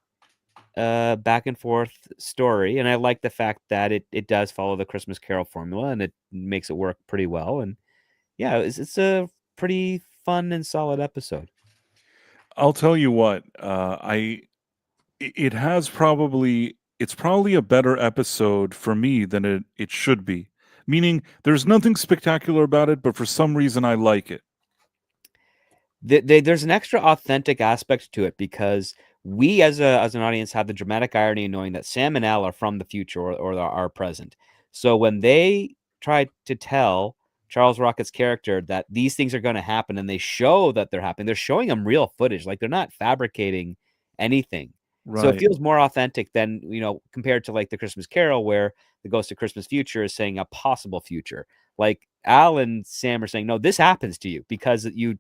C: back and forth story, and I like the fact that it does follow the Christmas Carol formula, and it makes it work pretty well. And it's a pretty fun and solid episode.
A: I'll tell you what, it's probably a better episode for me than it should be. Meaning, there's nothing spectacular about it, but for some reason, I like it.
C: There's an extra authentic aspect to it because we as an audience have the dramatic irony of knowing that Sam and Al are from the future or are present. So when they try to tell Charles Rocket's character that these things are going to happen and they show that they're happening, they're showing them real footage. Like they're not fabricating anything. So it feels more authentic than, compared to like the Christmas Carol where the Ghost of Christmas Future is saying a possible future. Like Al and Sam are saying, no, this happens to you because you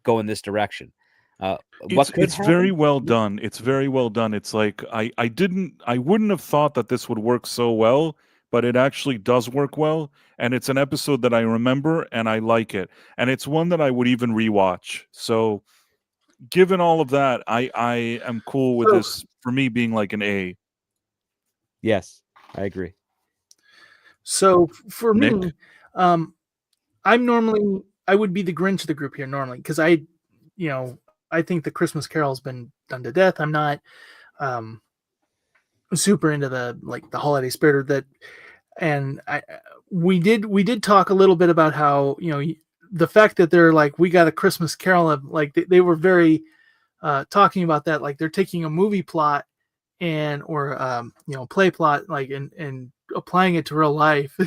C: go in this direction.
A: It's very well done. It's very well done. It's like I wouldn't have thought that this would work so well, but it actually does work well. And it's an episode that I remember and I like it. And it's one that I would even rewatch. So given all of that, I am cool with this for me being like an A.
C: Yes, I agree.
B: So for me, I would be the Grinch of the group here normally because I think the Christmas Carol has been done to death. I'm not super into the holiday spirit of that. And we did talk a little bit about how, the fact that they're like, we got a Christmas Carol, like they were very talking about that. Like they're taking a movie plot or play plot, like, and applying it to real life,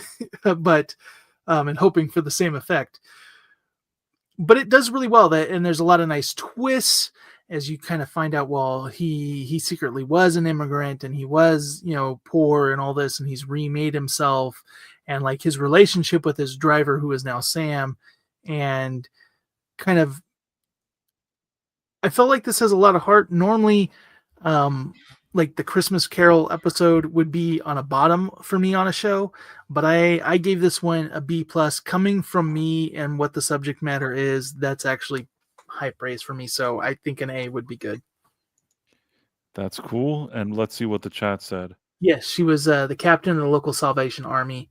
B: but and hoping for the same effect. But it does really well, and there's a lot of nice twists as you kind of find out, well, he secretly was an immigrant and he was, poor and all this, and he's remade himself, and like his relationship with his driver, who is now Sam, and kind of, I felt like this has a lot of heart. Normally, like the Christmas Carol episode would be on a bottom for me on a show, but I gave this one a B+. Coming from me and what the subject matter is, that's actually high praise for me. So I think an A would be good.
A: That's cool. And let's see what the chat said.
B: Yes, she was the captain of the local Salvation Army,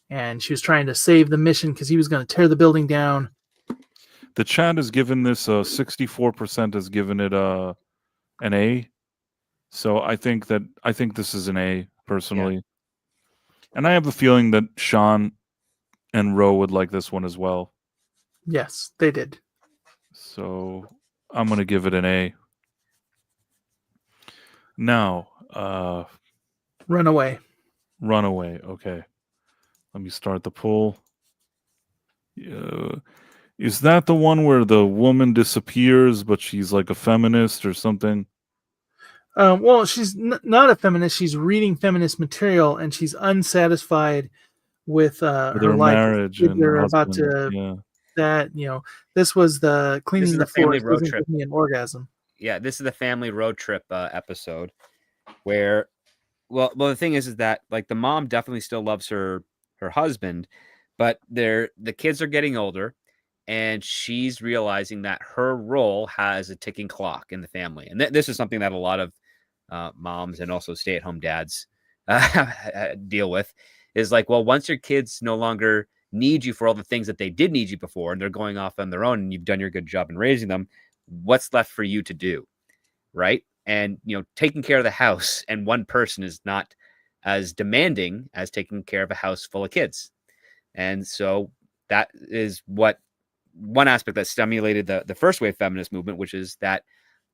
B: and she was trying to save the mission because he was going to tear the building down.
A: The chat has given this 64% has given it an A. So I think this is an A personally. And I have a feeling that Sean and Ro would like this one as well.
B: Yes, they did.
A: So I'm going to give it an A. Now,
B: Runaway.
A: Runaway. Okay. Let me start the poll. Is that the one where the woman disappears, but she's like a feminist or something?
B: Well, she's not a feminist. She's reading feminist material, and she's unsatisfied with her life.
A: Marriage and her
B: about
A: husband.
B: to that. This was the cleaning the
C: family
B: floors.
C: road trip.
B: Give me an orgasm.
C: Yeah, this is the family road trip episode where, well, the thing is that like the mom definitely still loves her husband, but the kids are getting older, and she's realizing that her role has a ticking clock in the family. And this is something that a lot of moms and also stay-at-home dads deal with, is like, well, once your kids no longer need you for all the things that they did need you before, and they're going off on their own, and you've done your good job in raising them, what's left for you to do, right? And, taking care of the house and one person is not as demanding as taking care of a house full of kids. And so that is one aspect that stimulated the first wave feminist movement, which is that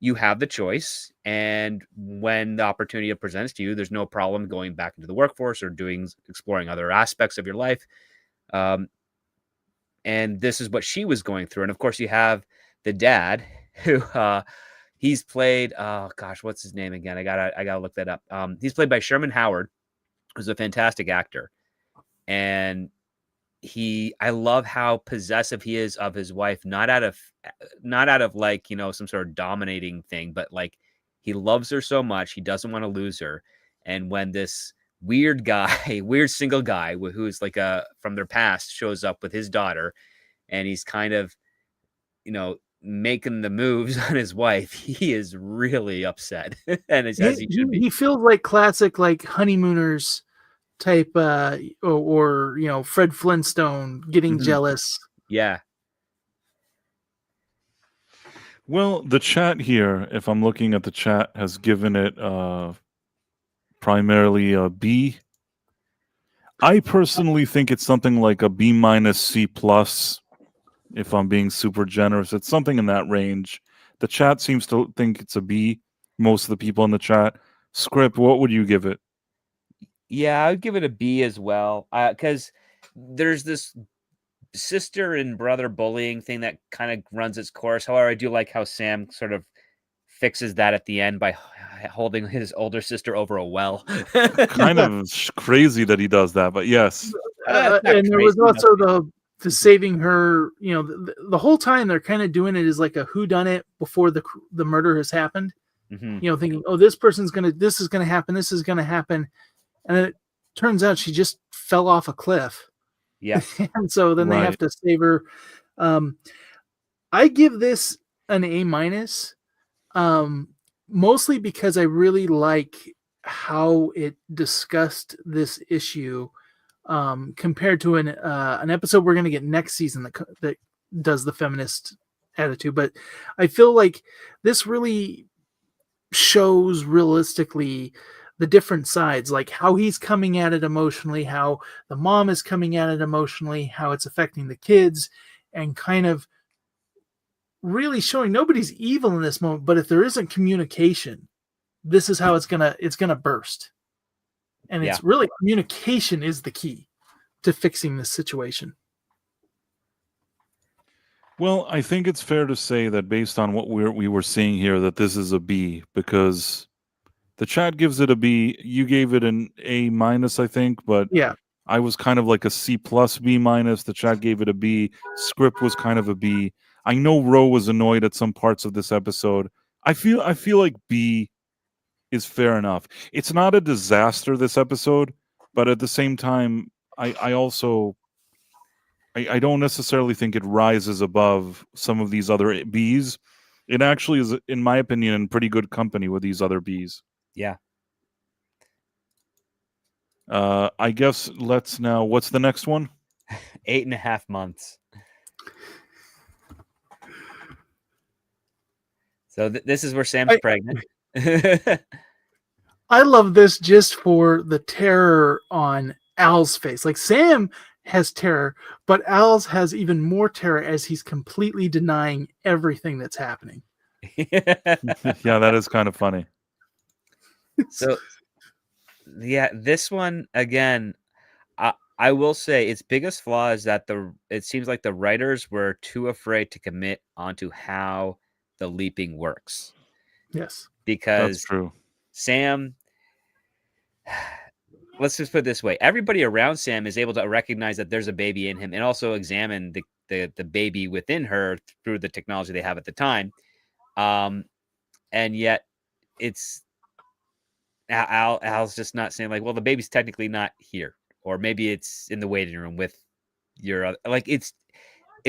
C: you have the choice, and when the opportunity presents to you, there's no problem going back into the workforce or exploring other aspects of your life. And this is what she was going through. And of course, you have the dad who he's played. Oh gosh, what's his name again? I gotta look that up. He's played by Sherman Howard, who's a fantastic actor, and I love how possessive he is of his wife, not out of like, some sort of dominating thing, but like he loves her so much, he doesn't want to lose her. And when this weird single guy who's like from their past shows up with his daughter, and he's kind of, making the moves on his wife, he is really upset. And as he should be.
B: He feels like classic, like honeymooners type, or Fred Flintstone getting jealous.
C: Yeah.
A: Well, the chat here, if I'm looking at the chat, has given it primarily a B. I personally think it's something like a B minus C plus. If I'm being super generous, it's something in that range. The chat seems to think it's a B. Most of the people in the chat. Script, what would you give it?
C: Yeah, I would give it a B as well, because there's this sister and brother bullying thing that kind of runs its course. However, I do like how Sam sort of fixes that at the end by holding his older sister over a well.
A: Kind of crazy that he does that, but yes.
B: And there was also the saving her. The whole time they're kind of doing it as like a whodunit before the murder has happened.
C: Mm-hmm.
B: Thinking, oh, this is gonna happen. And it turns out she just fell off a cliff.
C: Yeah.
B: And so then they have to save her. I give this an A minus, mostly because I really like how it discussed this issue, compared to an episode we're going to get next season that does the feminist attitude. But I feel like this really shows realistically the different sides, like how he's coming at it emotionally, how the mom is coming at it emotionally, how it's affecting the kids, and kind of really showing nobody's evil in this moment. But if there isn't communication, this is how it's gonna burst. And it's really communication is the key to fixing this situation.
A: Well, I think it's fair to say that based on what we were seeing here, that this is a B, because the chat gives it a B. You gave it an A minus, I think, but
B: yeah,
A: I was kind of like a C plus B minus. The chat gave it a B. Script was kind of a B. I know Ro was annoyed at some parts of this episode. I feel like B is fair enough. It's not a disaster, this episode, but at the same time, I also I don't necessarily think it rises above some of these other Bs. It actually is, in my opinion, in pretty good company with these other Bs.
C: Yeah.
A: I guess let's now. What's the next one?
C: 8.5 months. So this is where Sam's pregnant.
B: I love this just for the terror on Al's face. Like Sam has terror, but Al's has even more terror as he's completely denying everything that's happening.
A: Yeah, that is kind of funny.
C: So, yeah, this one again, I will say its biggest flaw is that it seems like the writers were too afraid to commit onto how the leaping works.
B: Yes,
C: because
A: that's true.
C: Sam, let's just put it this way: everybody around Sam is able to recognize that there's a baby in him, and also examine the baby within her through the technology they have at the time. And yet, it's Al's just not saying like, well, the baby's technically not here, or maybe it's in the waiting room with your other, like it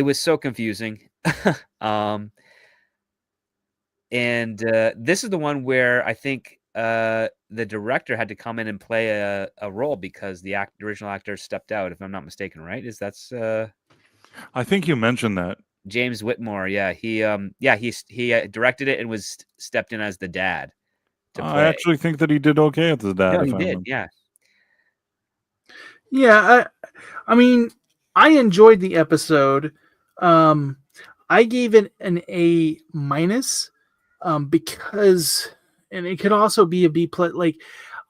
C: was so confusing. And this is the one where I think the director had to come in and play a role because the original actor stepped out, if I'm not mistaken, right?
A: I think you mentioned that.
C: James Whitmore, yeah, he directed it and was stepped in as the dad to play.
A: I actually think that he did okay at the dad.
C: No, he did, yeah.
B: Yeah, I mean, I enjoyed the episode. I gave it an A-, because, and it could also be a B+. Like,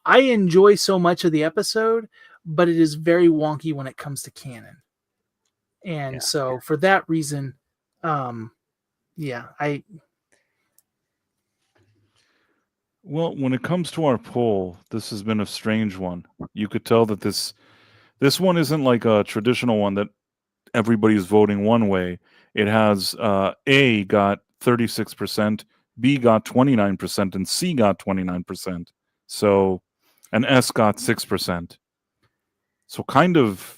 B: I enjoy so much of the episode, but it is very wonky when it comes to canon. And so for that reason,
A: Well, when it comes to our poll, this has been a strange one. You could tell that this one isn't like a traditional one that everybody's voting one way. It has A got 36%, B got 29%, and C got 29%. So, and S got 6%. So kind of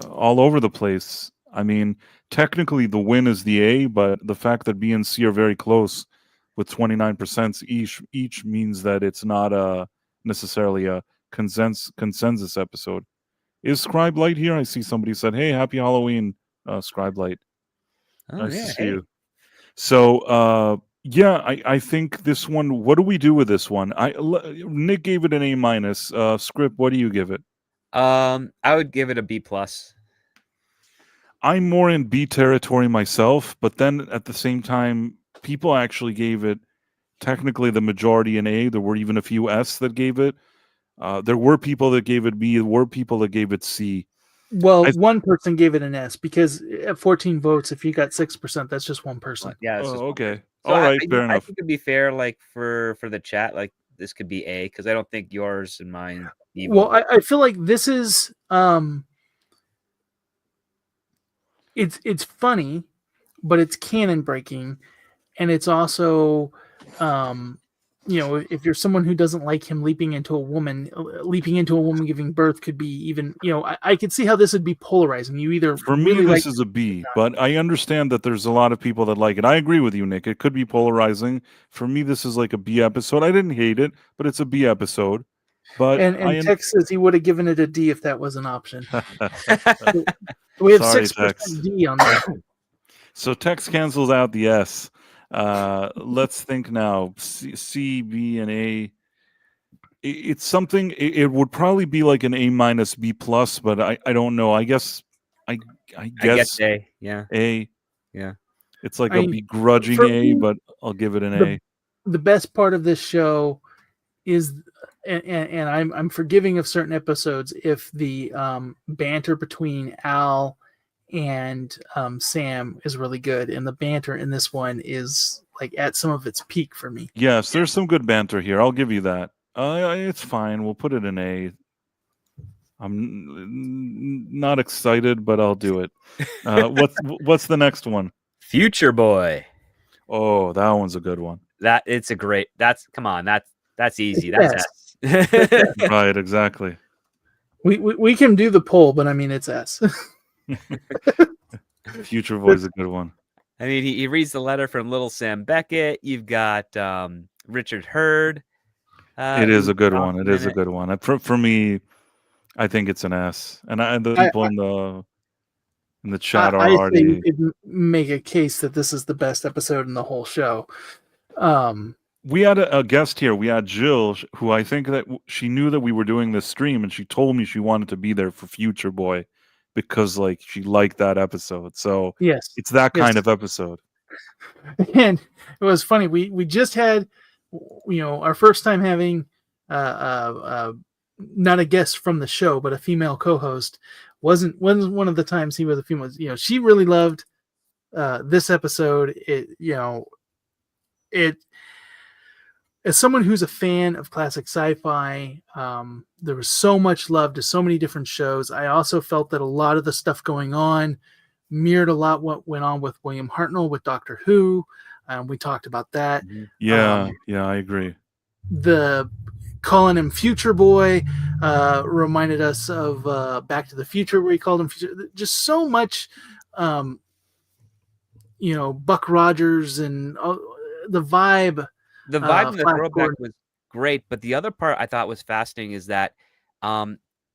A: all over the place. I mean, technically the win is the A, but the fact that B and C are very close with 29% each means that it's not necessarily a consensus episode. Is Scribe Light here? I see somebody said, "Hey, happy Halloween, Scribe Light." Nice to see you. So, yeah, I think this one. What do we do with this one? Nick gave it an A-. Script, what do you give it?
C: I would give it a B+.
A: I'm more in B territory myself, but then at the same time, people actually gave it technically the majority an A. There were even a few S that gave it. There were people that gave it B. There were people that gave it C.
B: Well, one person gave it an S because at 14 votes, if you got 6%, that's just one person.
C: Yeah.
A: Okay.
C: So
A: all right. Fair enough.
C: I think it'd be fair, like for the chat, like this could be A because I don't think yours and mine.
B: Well, I feel like this is it's funny, but it's canon breaking, and it's also if you're someone who doesn't like him leaping into a woman giving birth could be even, I could see how this would be polarizing. You either
A: for me really this is a B, but I understand that there's a lot of people that like it. I agree with you, Nick. It could be polarizing. For me, this is like a B episode. I didn't hate it, but it's a B episode. But
B: Tex says he would have given it a D if that was an option. We have 6% D on that.
A: So Tex cancels out the S. Let's think now. C, B, and A. It's something. It would probably be like an A-, B+, but I don't know. I guess I guess
C: A. Yeah.
A: A.
C: Yeah.
A: It's like a begrudging A, but I'll give it an A.
B: The best part of this show is, and I'm forgiving of certain episodes if the banter between Al and Sam is really good, and the banter in this one is like at some of its peak for me.
A: Yes, there's some good banter here. I'll give you that. It's fine. We'll put it in A. I'm not excited, but I'll do it. What's the next one?
C: Future Boy.
A: Oh, that one's a good one.
C: Come on, that's easy. That's
B: S.
A: Right, exactly.
B: We can do the poll, but I mean it's S.
A: Future Boy's a good one.
C: I mean, he reads the letter from Little Sam Beckett. You've got Richard Hurd.
A: It is a good one. It is a good one. For me, I think it's an S, and the
B: I-
A: people in the chat are
B: I say you
A: already.
B: could make a case that this is the best episode in the whole show.
A: We had a guest here. We had Jill, who I think that she knew that we were doing this stream, and she told me she wanted to be there for Future Boy because, like, she liked that episode. So
B: Yes,
A: it's that
B: yes.
A: kind of episode.
B: And it was funny. We just had, our first time having not a guest from the show, but a female co-host. Wasn't one of the times he was a female. She really loved this episode. It as someone who's a fan of classic sci-fi, there was so much love to so many different shows. I also felt that a lot of the stuff going on mirrored a lot what went on with William Hartnell with Doctor Who. We talked about that.
A: Yeah, I agree.
B: The calling him Future Boy reminded us of Back to the Future, where he called him Future. Just so much, Buck Rogers and the vibe.
C: The vibe in the
B: Flash
C: throwback
B: Gordon.
C: was great, but the other part I thought was fascinating is that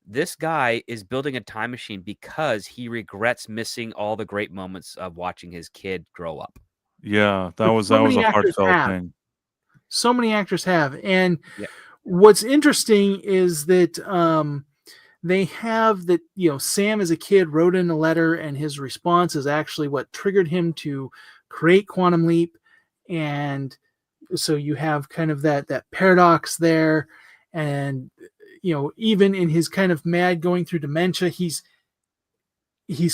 C: this guy is building a time machine because he regrets missing all the great moments of watching his kid grow up.
A: Yeah, that
B: But
A: was
B: so
A: a
B: many actors
A: heartfelt
B: have.
A: thing.
B: So many actors have. And
C: Yeah.
B: what's interesting is that they have that, Sam as a kid wrote in a letter, and his response is actually what triggered him to create Quantum Leap. And so you have kind of that paradox there. And, even in his kind of mad going through dementia, he's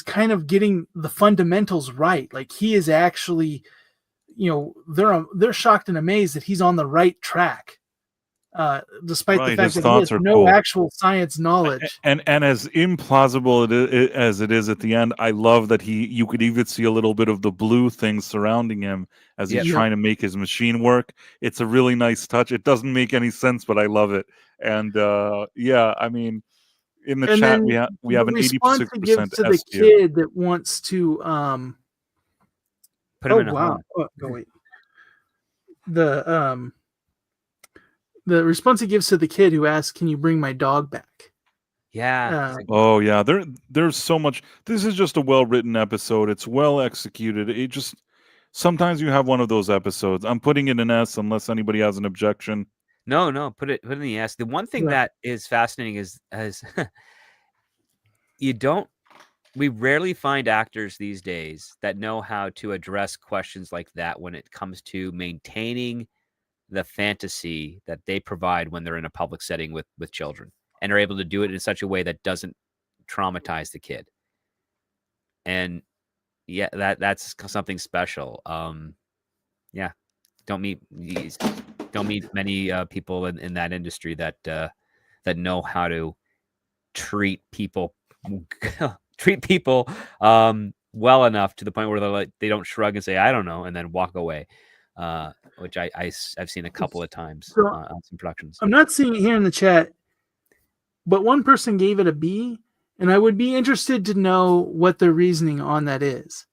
B: kind of getting the fundamentals right. Like, he is actually, they're shocked and amazed that he's on the right track. Despite the
A: Right,
B: fact
A: his
B: that he has
A: thoughts are
B: no
A: cool.
B: actual science knowledge.
A: And as implausible as it is at the end, I love that you could even see a little bit of the blue things surrounding him as he's
B: Yep.
A: trying to make his machine work. It's a really nice touch. It doesn't make any sense, but I love it. And I mean, in the
B: And
A: chat
B: then
A: we have
B: the
A: an
B: response he
A: 86%
B: gives to the
A: S tier.
B: kid that wants to
C: Put him in a home.
B: Oh, wait. The response he gives to the kid who asks, "Can you bring my dog back?"
C: Yeah.
A: Oh yeah, there's so much. This is just a well-written episode. It's well executed. It just sometimes you have one of those episodes. I'm putting it in S unless anybody has an objection.
C: No, put it in the S. The one thing
B: Yeah.
C: that is fascinating is we rarely find actors these days that know how to address questions like that when it comes to maintaining the fantasy that they provide when they're in a public setting with children, and are able to do it in such a way that doesn't traumatize the kid. And yeah, that's something special. Yeah, don't meet many people in that industry that know how to treat people well enough to the point where they don't shrug and say I don't know and then walk away, which I've seen a couple of times
B: So,
C: on some productions.
B: I'm not seeing it here in the chat, but one person gave it a B, and I would be interested to know what their reasoning on that is.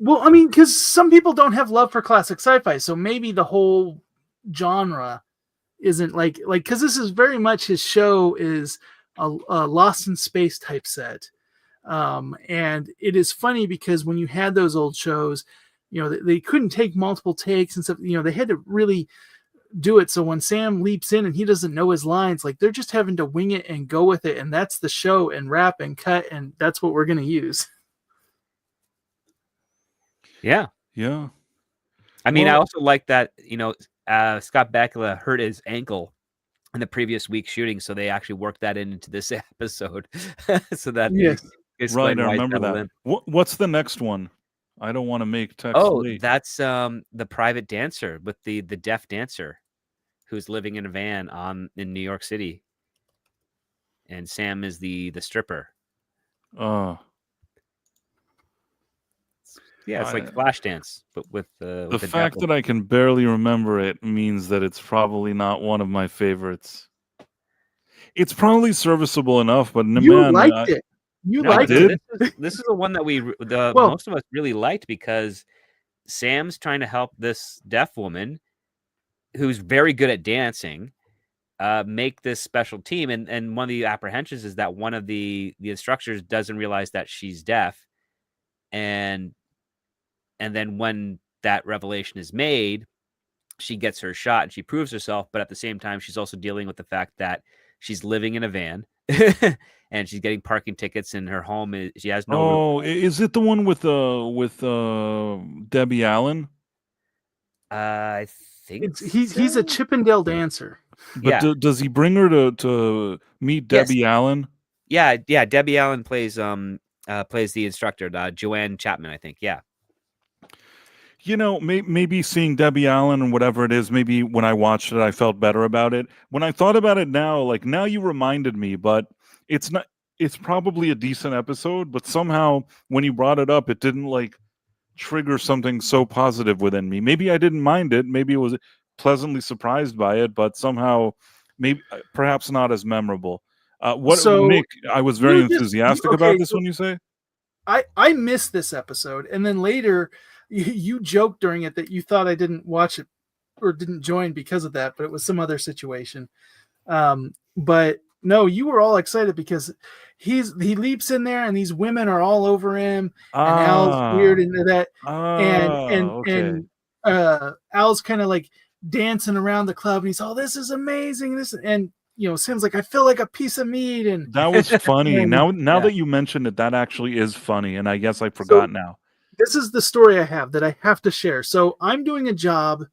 B: Well, I mean, because some people don't have love for classic sci-fi, so maybe the whole genre isn't like because this is very much his show is a Lost in Space type set, and it is funny because when you had those old shows, they couldn't take multiple takes and stuff. They had to really do it. So when Sam leaps in and he doesn't know his lines, like they're just having to wing it and go with it, and that's the show and wrap and cut, and that's what we're gonna use.
C: Yeah. I mean, I also like that, Scott Bakula hurt his ankle in the previous week shooting, so they actually worked that into this episode. So that
A: Right, I remember that. What's the next one? I don't want to make text late.
C: That's the private dancer with the deaf dancer who's living in a van in New York City. And Sam is the stripper. Yeah, it's like Flashdance, but with
A: the fact that I can barely remember it means that it's probably not one of my favorites. It's probably serviceable enough, but
B: liked it. You liked it.
C: This is the one that most of us really liked because Sam's trying to help this deaf woman who's very good at dancing, make this special team. And one of the apprehensions is that one of the instructors doesn't realize that she's deaf. And then when that revelation is made, she gets her shot and she proves herself. But at the same time, she's also dealing with the fact that she's living in a van and she's getting parking tickets in her home. She has no.
A: Oh, is it the one with Debbie Allen?
C: I think
B: he's a Chippendale dancer.
A: But does he bring her to meet Debbie Allen?
C: Yeah. Debbie Allen plays the instructor, Joanne Chapman, I think. Yeah.
A: You know, maybe seeing Debbie Allen and whatever it is, maybe when I watched it, I felt better about it. When I thought about it now, like now you reminded me, but it's probably a decent episode, but somehow when you brought it up, it didn't like trigger something so positive within me. Maybe I didn't mind it. Maybe it was pleasantly surprised by it, but somehow perhaps not as memorable. Nick, I was very enthusiastic about this when you say.
B: I missed this episode, and then later you joked during it that you thought I didn't watch it or didn't join because of that, but it was some other situation. But no, you were all excited because he leaps in there and these women are all over him, and Al's weird into that, and Al's kind of like dancing around the club, and he's this is amazing, and Sam's like, I feel like a piece of meat, and
A: that was funny. now that you mentioned it, that actually is funny, and I guess I forgot now.
B: This is the story I have that I have to share. So I'm doing a job.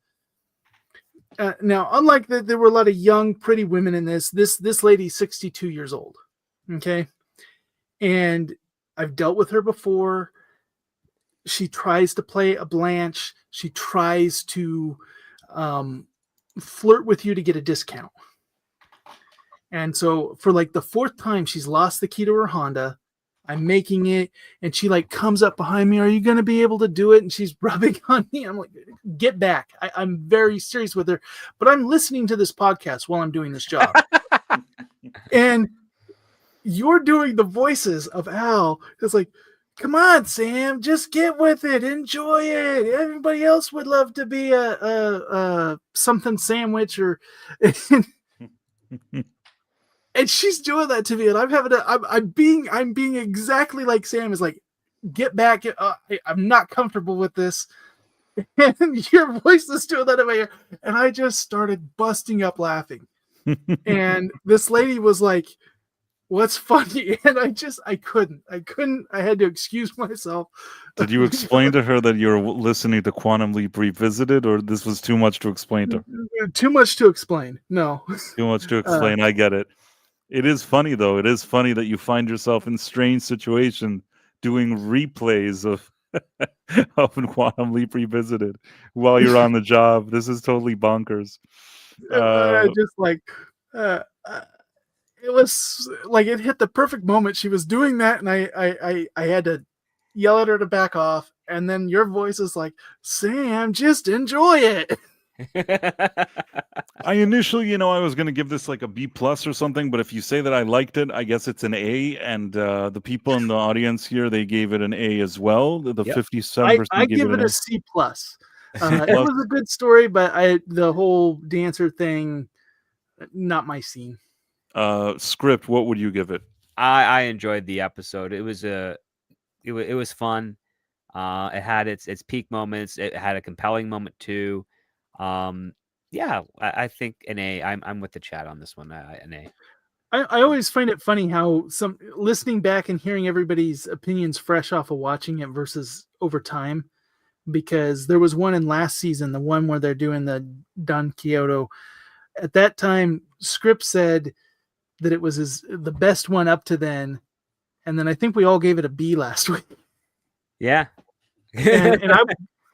B: Now, unlike there were a lot of young, pretty women in this lady's 62 years old. Okay. And I've dealt with her before. She tries to play a Blanche. She tries to flirt with you to get a discount. And so for like the fourth time, she's lost the key to her Honda. I'm making it, and she like comes up behind me. Are you going to be able to do it? And she's rubbing on me. I'm like, get back. I'm very serious with her, but I'm listening to this podcast while I'm doing this job. And you're doing the voices of Al. It's like, come on, Sam, just get with it. Enjoy it. Everybody else would love to be a something sandwich or. And she's doing that to me, and I'm being exactly like Sam is like, get back. I'm not comfortable with this. And your voice is doing that in my ear. And I just started busting up laughing. And this lady was like, what's funny? And I couldn't. I had to excuse myself.
A: Did you explain to her that you're listening to Quantum Leap Revisited, or this was too much to explain to her?
B: Too much to explain. No.
A: Too much to explain. I get it. It is funny, though. It is funny that you find yourself in strange situations doing replays of Quantum Leap Revisited while you're on the job. This is totally bonkers.
B: Just like it was like it hit the perfect moment. She was doing that, and I had to yell at her to back off. And then your voice is like, Sam, just enjoy it.
A: I initially, I was going to give this like a B+ or something, but if you say that I liked it, I guess it's an A. And the people in the audience here, they gave it an A as well. The 57%.
B: I give it a C+. It was a good story, but the whole dancer thing, not my scene.
A: Script, what would you give it?
C: I enjoyed the episode. It was fun. It had its peak moments. It had a compelling moment too. I think an A. I'm with the chat on this one. An A.
B: I always find it funny how listening back and hearing everybody's opinions fresh off of watching it versus over time, because there was one in last season, the one where they're doing the Don Quixote. At that time, Script said that it was the best one up to then, and then I think we all gave it a B last week.
C: Yeah,
B: and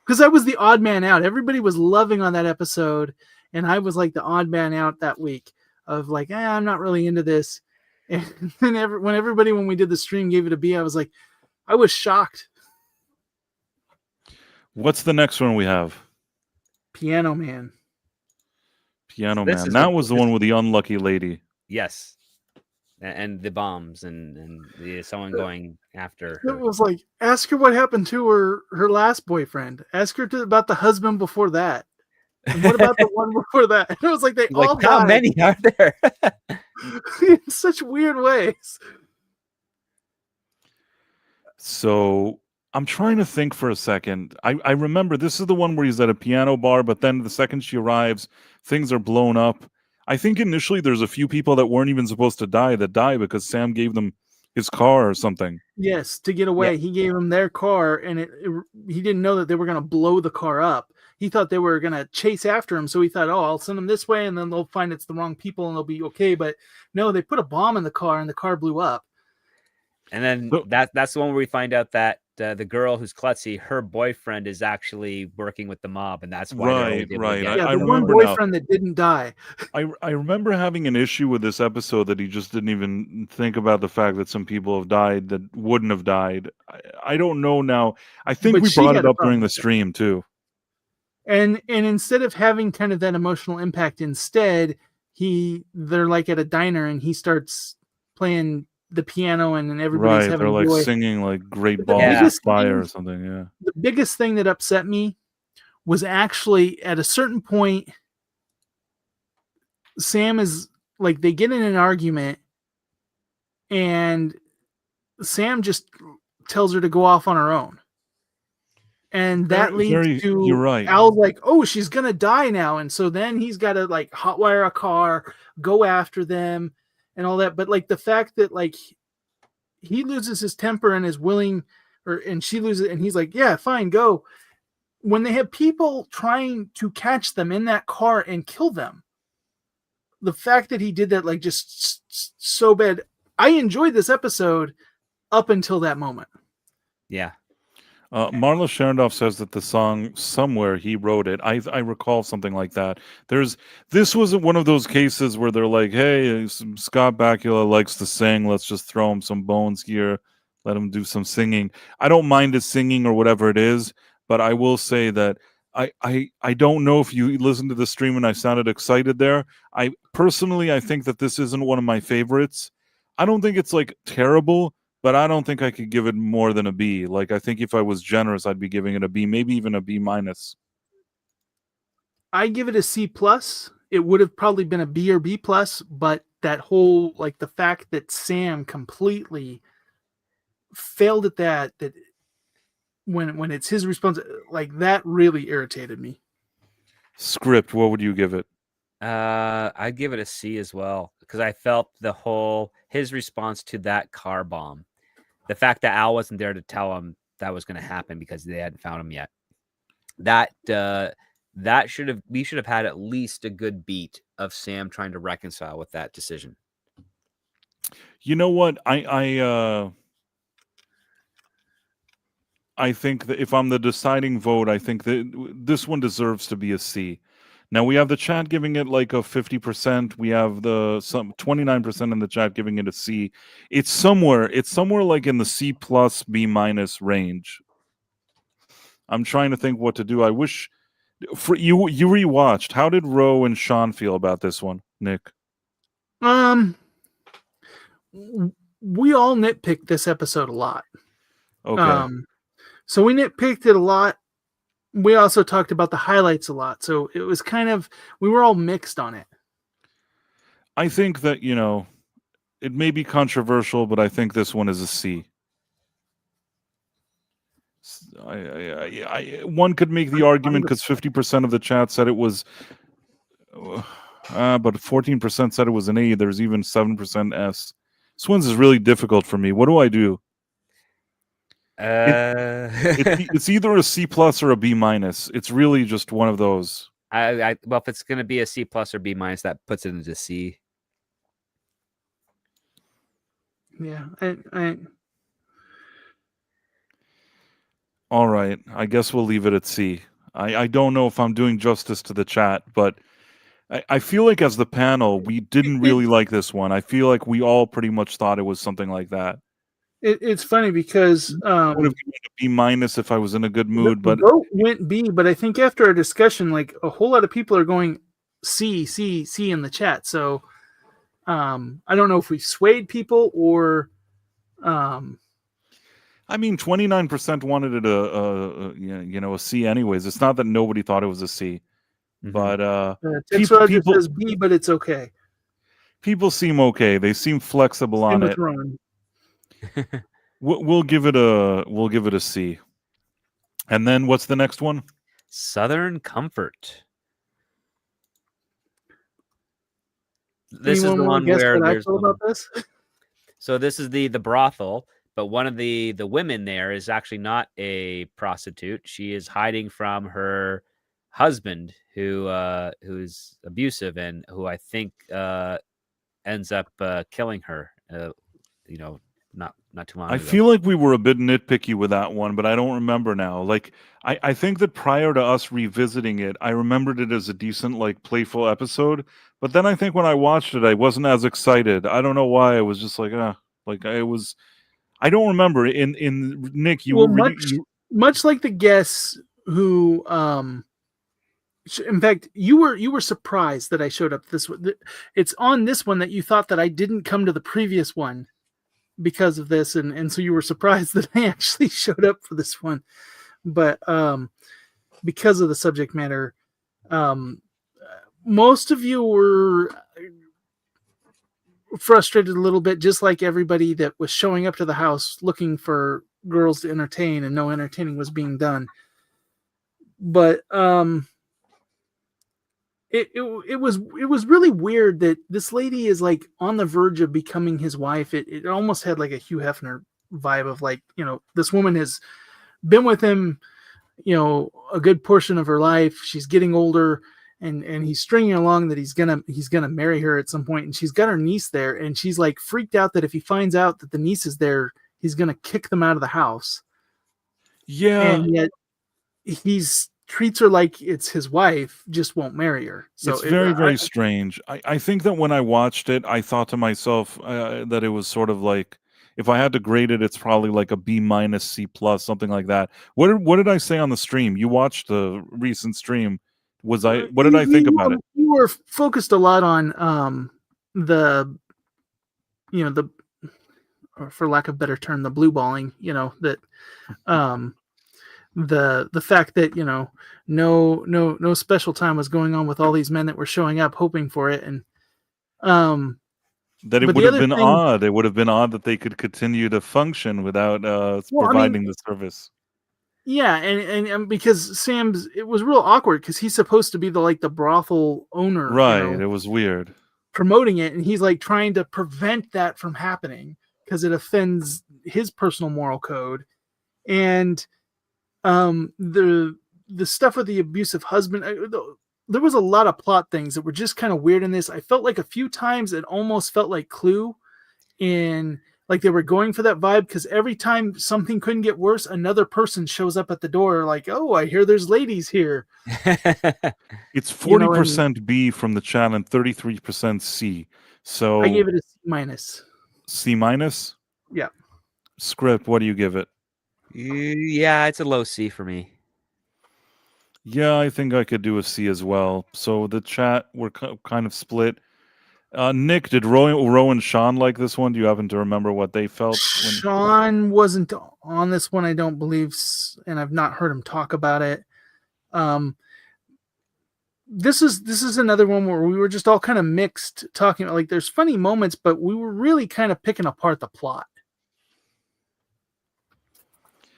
B: because I was the odd man out. Everybody was loving on that episode, and I was like the odd man out that week of like, I'm not really into this. And then when we did the stream, gave it a B, I was like, I was shocked.
A: What's the next one we have?
B: Piano Man.
A: That was the one with the unlucky lady.
C: Yes. And the bombs and someone going after her.
B: It was like, ask her what happened to her last boyfriend. Ask her about the husband before that. And what about the one before that? And it was like they all
C: how
B: died
C: many are there?
B: in such weird ways.
A: So I'm trying to think for a second. I remember this is the one where he's at a piano bar, but then the second she arrives, things are blown up. I think initially there's a few people that weren't even supposed to die that die because Sam gave them his car or something.
B: Yes, to get away. He gave them their car, and he didn't know that they were going to blow the car up. He thought they were going to chase after him, so he thought, I'll send them this way, and then they'll find it's the wrong people, and they'll be okay. But no, they put a bomb in the car, and the car blew up.
C: And then that's the one where we find out that the girl who's klutzy, her boyfriend is actually working with the mob, and that's why
A: right.
B: Yeah,
A: I
B: the one
A: remember
B: boyfriend
A: now.
B: that didn't die.
A: I remember having an issue with this episode that he just didn't even think about the fact that some people have died that wouldn't have died. I don't know now. I think
B: But
A: we
B: she
A: brought
B: had
A: it
B: a
A: up during
B: problem
A: the
B: with it.
A: stream too.
B: And instead of having kind of that emotional impact, instead they're like at a diner, and he starts playing the piano, and everybody's
A: Right,
B: having
A: they're like
B: joy.
A: singing like Great
B: But the
A: Balls of
B: biggest
A: Fire
B: thing-
A: or something. Yeah.
B: The biggest thing that upset me was actually at a certain point, Sam is like, they get in an argument, and Sam just tells her to go off on her own. And that leads to
A: you're right.
B: Al's like, oh, she's gonna die now. And so then he's got to like hotwire a car, go after them, and all that. But like the fact that like he loses his temper and is willing, and she loses it, and he's like, yeah, fine, go. When they have people trying to catch them in that car and kill them, the fact that he did that, like, just so bad. I enjoyed this episode up until that moment.
C: Yeah.
A: Marla Sherendorf says that the song Somewhere he wrote it. I recall something like that. This wasn't one of those cases where they're like, hey, Scott Bakula likes to sing, let's just throw him some bones here, let him do some singing. I don't mind his singing or whatever it is, but I will say that I don't know if you listened to the stream and I sounded excited there. I think that this isn't one of my favorites. I don't think it's like terrible, but I don't think I could give it more than a B. Like, I think if I was generous, I'd be giving it a B, maybe even a B minus.
B: I give it a C plus. It would have probably been a B or B plus, but that whole, like, the fact that Sam completely failed at that when it's his response, like, that really irritated me.
A: Script, what would you give it?
C: I'd give it a C as well, because I felt his response to that car bomb, the fact that Al wasn't there to tell him that was going to happen because they hadn't found him yet. We should have had at least a good beat of Sam trying to reconcile with that decision.
A: You know what? I think that if I'm the deciding vote, I think that this one deserves to be a C. Now we have the chat giving it like a 50%. We have some 29% in the chat giving it a C. It's somewhere like in the C plus B minus range. I'm trying to think what to do. I wish for you rewatched. How did Ro and Sean feel about this one, Nick?
B: We all nitpicked this episode a lot.
A: Okay.
B: So we nitpicked it a lot. We also talked about the highlights a lot. So it was kind of, we were all mixed on it.
A: I think that, it may be controversial, but I think this one is a C. One could make the argument because 50% of the chat said it was, but 14% said it was an A. There's even 7% S. This one's is really difficult for me. What do I do? It's either a C plus or a B minus. It's really just one of those.
C: Well, if it's going to be a C plus or B minus, that puts it into C.
B: Yeah.
A: All right. I guess we'll leave it at C. I don't know if I'm doing justice to the chat, but I feel like as the panel, we didn't really like this one. I feel like we all pretty much thought it was something like that.
B: It's funny because
A: I would have given it a B minus if I was in a good mood, but
B: the vote went B. But I think after our discussion, like, a whole lot of people are going C in the chat. So I don't know if we swayed people or.
A: I mean, 29% wanted it a C anyways. It's not that nobody thought it was a C. But
B: Tex Roger says B, but it's okay.
A: People seem okay. They seem flexible
B: Same
A: on
B: with
A: it.
B: Ron.
A: We'll give it a C. And then what's the next one?
C: Southern Comfort. This
B: Anyone
C: is the one
B: guess
C: where
B: what I
C: there's
B: feel about this?
C: So this is the brothel, but one of the women there is actually not a prostitute. She is hiding from her husband, who's abusive and who I think ends up killing her. Not too long
A: I
C: ago.
A: feel like we were a bit nitpicky with that one, but I don't remember now. Like, I think that prior to us revisiting it, I remembered it as a decent, like, playful episode. But then I think when I watched it, I wasn't as excited. I don't know why. I was just like, I don't remember. In Nick,
B: much like the guests who, in fact, you were surprised that I showed up this one. It's on this one that you thought that I didn't come to the previous one because of this, and so you were surprised that I actually showed up for this one. But because of the subject matter, most of you were frustrated a little bit, just like everybody that was showing up to the house looking for girls to entertain, and no entertaining was being done. But it was really weird that this lady is like on the verge of becoming his wife. It almost had like a Hugh Hefner vibe of like, this woman has been with him, a good portion of her life. She's getting older, and he's stringing along that he's gonna marry her at some point, and she's got her niece there, and she's like freaked out that if he finds out that the niece is there, he's gonna kick them out of the house.
A: Yeah,
B: and yet he's treats her like it's his wife, just won't marry her. So
A: it's very strange. I think that when I watched it, I thought to myself that it was sort of like, if I had to grade it, it's probably like a B minus, C plus, something like that. What did I say on the stream? You watched the recent stream. What did I think about it?
B: You were focused a lot on or for lack of a better term, the blue balling, that the fact that no special time was going on with all these men that were showing up hoping for it, and
A: that it would have been odd. It would have been odd that they could continue to function without providing the service.
B: Yeah, and because it was real awkward because he's supposed to be the brothel owner,
A: right? It was weird
B: promoting it, and he's like trying to prevent that from happening because it offends his personal moral code, and the stuff with the abusive husband. There was a lot of plot things that were just kind of weird in this. I felt like a few times it almost felt like Clue, in like they were going for that vibe, because every time something couldn't get worse, another person shows up at the door like, oh, I hear there's ladies here.
A: It's 40% B from the chat and 33% C. So
B: I gave it a C minus.
A: C minus?
B: Yeah.
A: Script, what do you give it?
C: Yeah, it's a low C for me.
A: Yeah, I think I could do a C as well. So the chat, we're kind of split. Nick, did Ro and Sean like this one? Do you happen to remember what they felt?
B: Sean wasn't on this one, I don't believe, and I've not heard him talk about it. This is another one where we were just all kind of mixed, talking about, like, there's funny moments, but we were really kind of picking apart the plot.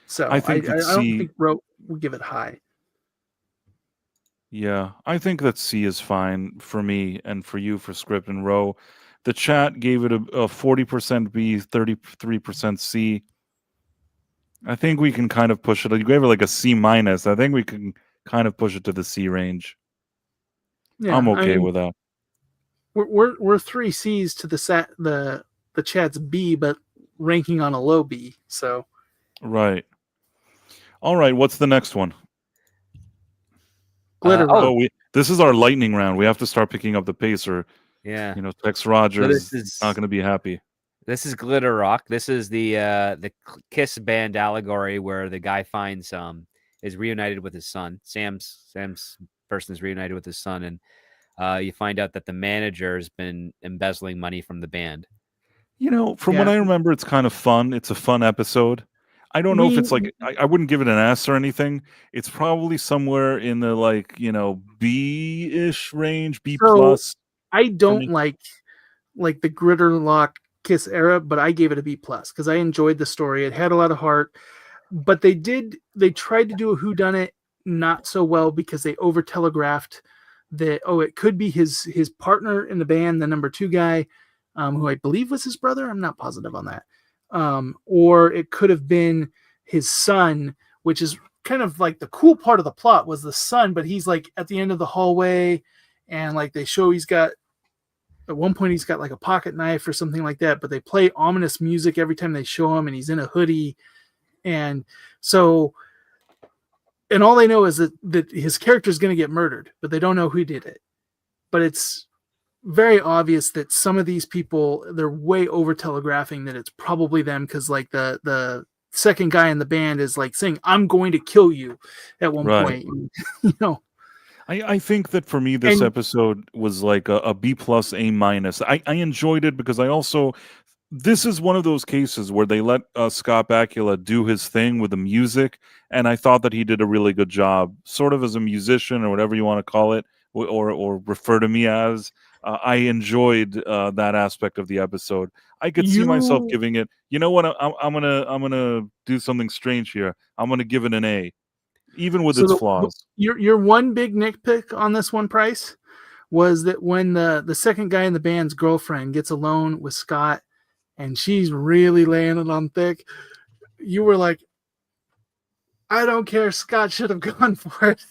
B: So I don't think Ro would give it high.
A: Yeah, I think that C is fine for me and for you for Script and Ro. The chat gave it a 40% B, 33% C. I think we can kind of push it. You gave it like a C minus. I think we can kind of push it to the C range. Yeah, I'm okay with that.
B: We're 3 C's to the chat's B, but ranking on a low B. So
A: right. All right. What's the next one?
B: Glitter Rock.
A: This is our lightning round. We have to start picking up the pace, or Tex Rogers is not going to be happy.
C: This is Glitter Rock. This is the Kiss band allegory where the guy finds is reunited with his son. Sam's person is reunited with his son, and you find out that the manager has been embezzling money from the band.
A: From what I remember, it's kind of fun. It's a fun episode. I don't know if it's like I wouldn't give it an S or anything. It's probably somewhere in the B-ish range, B plus.
B: I don't like the Gritterlock Kiss era, but I gave it a B plus because I enjoyed the story. It had a lot of heart, but they tried to do a whodunit not so well because they over telegraphed that it could be his partner in the band, the number 2 guy, who I believe was his brother. I'm not positive on that. Or it could have been his son, which is kind of like the cool part of the plot was the son, but he's like at the end of the hallway, and like they show at one point he's got like a pocket knife or something like that, but they play ominous music every time they show him, and he's in a hoodie. And so, and all they know is that his character is going to get murdered, but they don't know who did it. But it's very obvious that some of these people, they're way over telegraphing that it's probably them, because like the second guy in the band is like saying, "I'm going to kill you" at one point.
A: I think that for me, this episode was like a B plus, A minus. I enjoyed it because this is one of those cases where they let Scott Bakula do his thing with the music, and I thought that he did a really good job, sort of as a musician or whatever you want to call it, or refer to me as. I enjoyed that aspect of the episode. I could see myself giving it. You know what? I'm gonna do something strange here. I'm gonna give it an A, even with its flaws.
B: Your one big nitpick on this one, Price, was that when the second guy in the band's girlfriend gets alone with Scott, and she's really laying it on thick, you were like, "I don't care. Scott should have gone for it."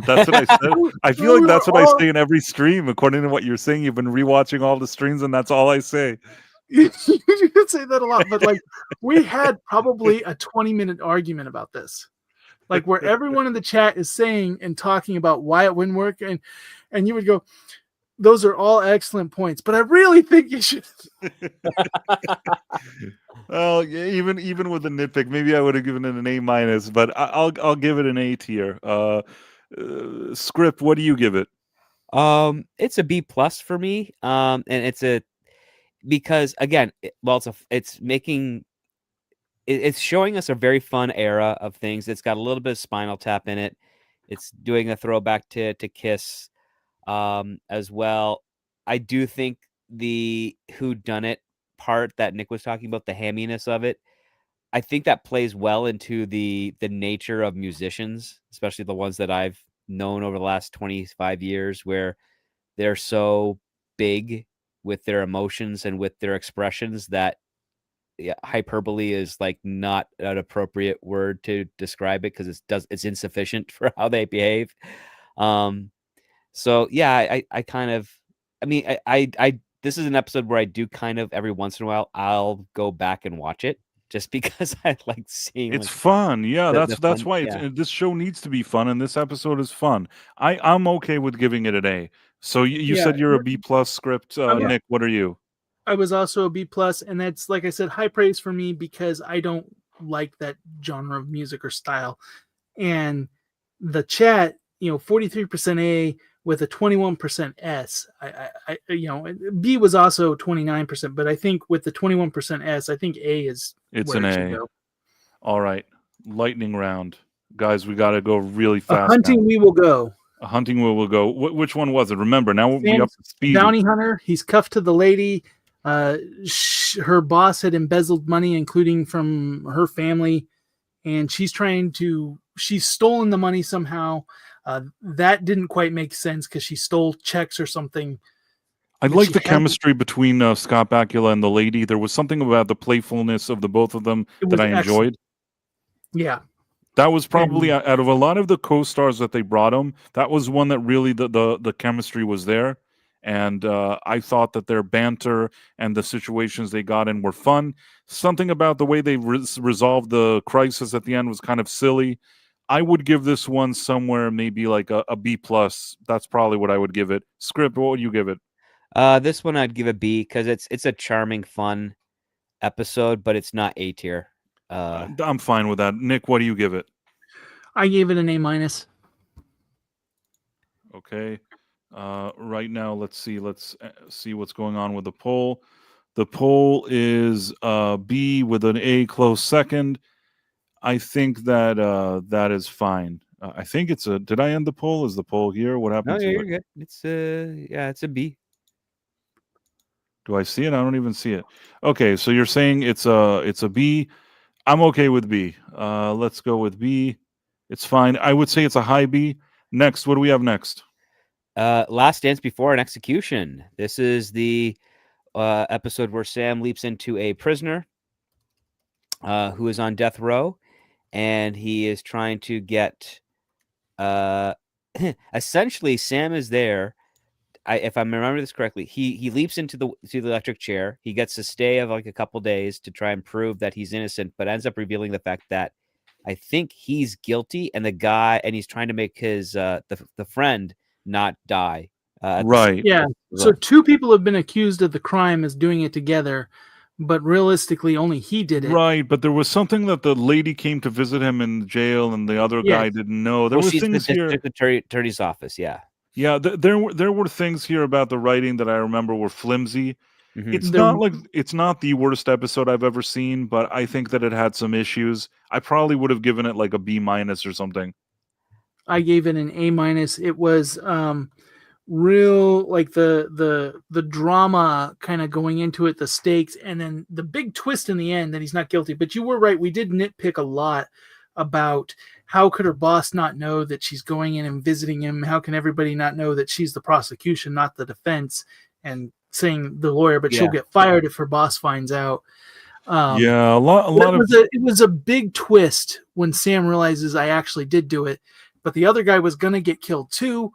A: That's what I said. I feel like that's what I say in every stream. According to what you're saying, you've been rewatching all the streams, and that's all I say.
B: You could say that a lot, but like we had probably a 20-minute argument about this, like where everyone in the chat is saying and talking about why it wouldn't work, and you would go, "Those are all excellent points, but I really think you should."
A: Well, yeah, even with the nitpick, maybe I would have given it an A minus, but I'll give it an A tier. Script, what do you give it?
C: It's a B plus for me. And because again, it's showing us a very fun era of things. It's got a little bit of Spinal Tap in it. It's doing a throwback to Kiss, as well. I do think the whodunit part that Nick was talking about, the hamminess of it, I think that plays well into the nature of musicians, especially the ones that I've known over the last 25 years, where they're so big with their emotions and with their expressions that hyperbole is like not an appropriate word to describe it, because it's insufficient for how they behave. So yeah, I this is an episode where I do kind of every once in a while I'll go back and watch it, just because I like seeing
A: it's fun. Yeah, that's why this show needs to be fun, and this episode is fun. I'm okay with giving it an A. So you said you're a B plus, Script. Nick, what are you?
B: I was also a B plus, and that's, like I said, high praise for me because I don't like that genre of music or style. And the chat, 43% A with a 21% S. I B was also 29%, but I think with the 21% S, I think A is
A: it's
B: where
A: an
B: it should
A: A.
B: go.
A: All right, lightning round, guys. We got to go really fast.
B: We will go.
A: A hunting we will go. Which one was it? Remember, now we'll be up to speed.
B: Bounty hunter. He's cuffed to the lady. Her boss had embezzled money, including from her family, and she's stolen the money somehow. That didn't quite make sense because she stole checks or something.
A: I like the chemistry between Scott Bakula and the lady. There was something about the playfulness of the both of them that I enjoyed.
B: Yeah.
A: That was probably out of a lot of the co-stars that they brought him, that was one that really the chemistry was there. And I thought that their banter and the situations they got in were fun. Something about the way they resolved the crisis at the end was kind of silly. I would give this one somewhere maybe like a B plus. That's probably what I would give it. Script, what would you give it?
C: This one I'd give a B because it's a charming, fun episode, but it's not A tier.
A: I'm fine with that. Nick, what do you give it?
B: I gave it an A minus.
A: Okay. Right now, let's see what's going on with the poll. The poll is B with an A close second. I think that that is fine. I think it's a. Did I end the poll? Is the poll here? What
C: No,
A: happened
C: yeah,
A: to
C: you're
A: it?
C: good. It's it's a B.
A: Do I see it? I don't even see it. Okay, so you're saying it's a B. I'm okay with B. Let's go with B. It's fine. I would say it's a high B. Next, what do we have next?
C: Last Dance Before an Execution. This is the episode where Sam leaps into a prisoner who is on death row, and he is trying to get. Essentially, Sam is there. If I remember this correctly, he leaps into the electric chair. He gets a stay of like a couple days to try and prove that he's innocent, but ends up revealing the fact that I think he's guilty, and he's trying to make his the friend not die.
A: Right.
B: Yeah. So two people have been accused of the crime as doing it together, but realistically, only he did it.
A: Right, but there was something that the lady came to visit him in jail, and the other guy
B: Yes.
A: didn't know. There were
C: she's
A: things
C: the
A: here.
C: district attorney's office. Yeah.
A: Yeah, there were things here about the writing that I remember were flimsy.
C: Mhm.
A: It's not the worst episode I've ever seen, but I think that it had some issues. I probably would have given it like a B- or something.
B: I gave it an A-. It was real, like the drama kind of going into it, the stakes, and then the big twist in the end that he's not guilty. But you were right, we did nitpick a lot about how could her boss not know that she's going in and visiting him? How can everybody not know that she's the prosecution, not the defense? And saying the lawyer, but she'll get fired if her boss finds out.
A: Yeah, a lot of
B: it was a big twist when Sam realizes I actually did do it, but the other guy was going to get killed too,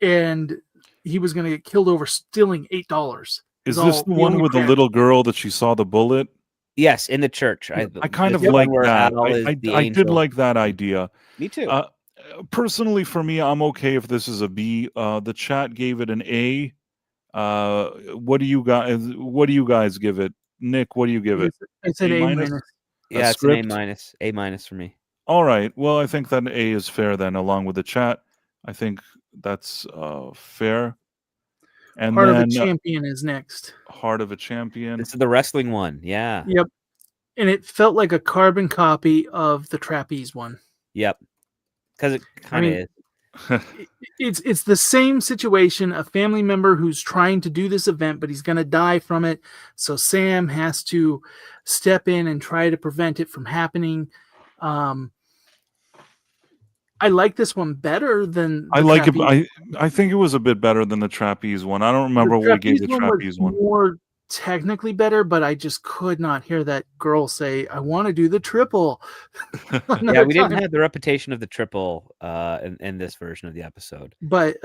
B: and he was going to get killed over stealing $8.
A: Is this the one with the little girl that she saw the bullet?
C: Yes, in the church.
A: I kind of like that. I did like that idea.
C: Me too.
A: Personally, for me, I'm okay if this is a B. The chat gave it an A. What do you guys give it? Nick, what do you give it?
B: It's an A-.
C: Yeah, it's an A- for me.
A: All right. Well, I think that A is fair then, along with the chat. I think that's fair. And
B: Heart of a Champion is next.
A: Heart of a Champion.
C: This is the wrestling one. Yeah.
B: Yep. And it felt like a carbon copy of the trapeze one.
C: Yep. Because it kind of is.
B: It's the same situation, a family member who's trying to do this event, but he's going to die from it. So Sam has to step in and try to prevent it from happening. I like this one better than
A: I like it. I think it was a bit better than the trapeze one. I don't remember what we gave the trapeze one.
B: More technically better, but I just could not hear that girl say, "I want to do the triple."
C: Yeah, we didn't have the reputation of the triple in this version of the episode.
B: But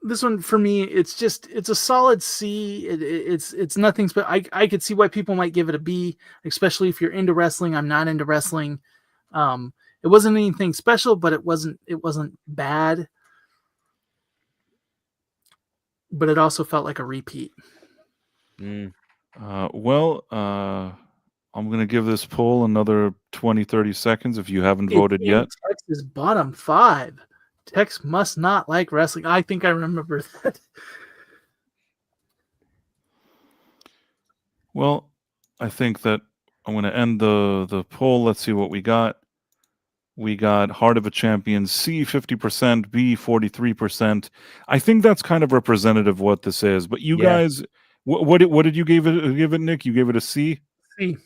B: this one for me, it's a solid C. It's nothing. But I could see why people might give it a B, especially if you're into wrestling. I'm not into wrestling. It wasn't anything special, but it wasn't bad. But it also felt like a repeat.
A: I'm going to give this poll another 20-30 seconds if you haven't voted yet.
B: Tex is bottom 5. Tex must not like wrestling. I think I remember that.
A: Well, I think that I'm going to end the poll. Let's see what we got. We got Heart of a Champion, C 50%, B 43%. I think that's kind of representative of what this is. But you guys, what did you give it, Nick? You gave it a C?
B: C.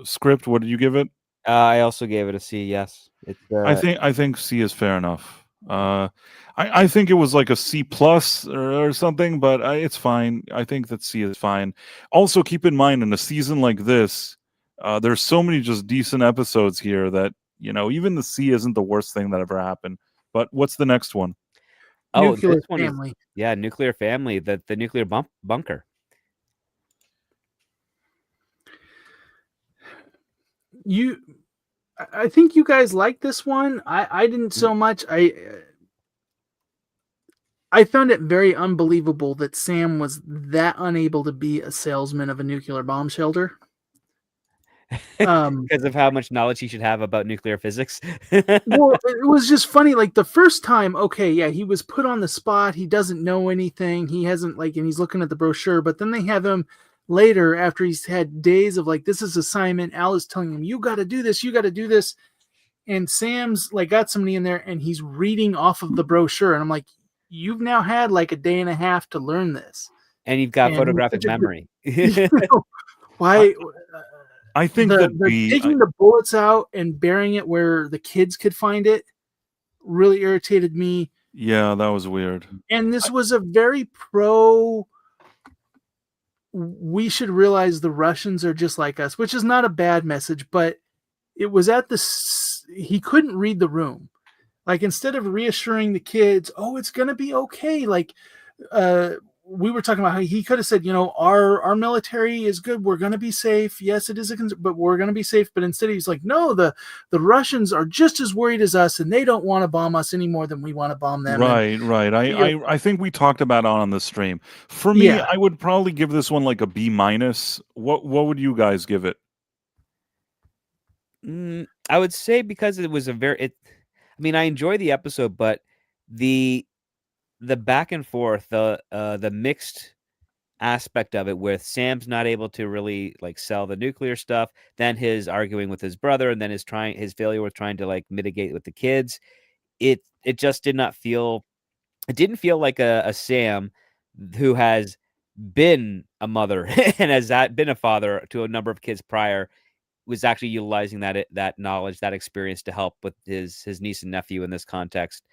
A: Script, what did you give it?
C: I also gave it a C. Yes,
A: I think C is fair enough. I think it was like a C plus or something, but it's fine. I think that C is fine. Also, keep in mind in a season like this, there's so many just decent episodes here that even the C isn't the worst thing that ever happened. But what's the next one?
C: Oh,
B: Nuclear
C: this one
B: Family.
C: Nuclear Family. The nuclear bunker.
B: I think you guys like this one. I didn't so much. I found it very unbelievable that Sam was that unable to be a salesman of a nuclear bomb shelter.
C: Because of how much knowledge he should have about nuclear physics.
B: Well, it was just funny. Like the first time, okay, yeah, he was put on the spot. He doesn't know anything. He hasn't and he's looking at the brochure. But then they have him later, after he's had days of like, this is assignment, Al is telling him, you got to do this, you got to do this. And Sam's like got somebody in there and he's reading off of the brochure. And I'm like, you've now had like a day and a half to learn this.
C: And you've got
B: And
C: photographic memory.
B: Why?
A: I think
B: they're
A: that
B: taking the bullets out and burying it where the kids could find it really irritated me.
A: Yeah, that was weird.
B: And this was a very pro. We should realize the Russians are just like us, which is not a bad message, but it was at he couldn't read the room. Like, instead of reassuring the kids, oh, it's going to be okay. Like, we were talking about how he could have said, our military is good. We're going to be safe. Yes, it is but we're going to be safe. But instead he's like, no, the Russians are just as worried as us, and they don't want to bomb us any more than we want to bomb them.
A: Right. I think we talked about it on the stream. For me, I would probably give this one like a B-. What would you guys give it?
C: I would say, because it was I enjoy the episode, but the back and forth, the mixed aspect of it, with Sam's not able to really like sell the nuclear stuff, then his arguing with his brother, and then his failure with trying to like mitigate with the kids. It just did not feel. It didn't feel like a Sam who has been a mother and has been a father to a number of kids prior, was actually utilizing that knowledge, that experience to help with his niece and nephew in this context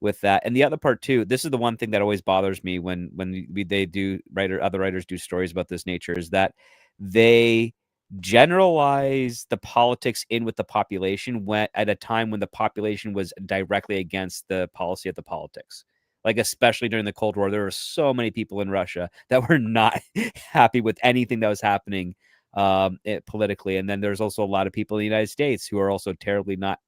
C: with that. And the other part too, this is the one thing that always bothers me when other writers do stories about this nature, is that they generalize the politics in with the population at a time when the population was directly against the policy of the politics. Like, especially during the Cold War, there were so many people in Russia that were not happy with anything that was happening politically. And then there's also a lot of people in the United States who are also terribly not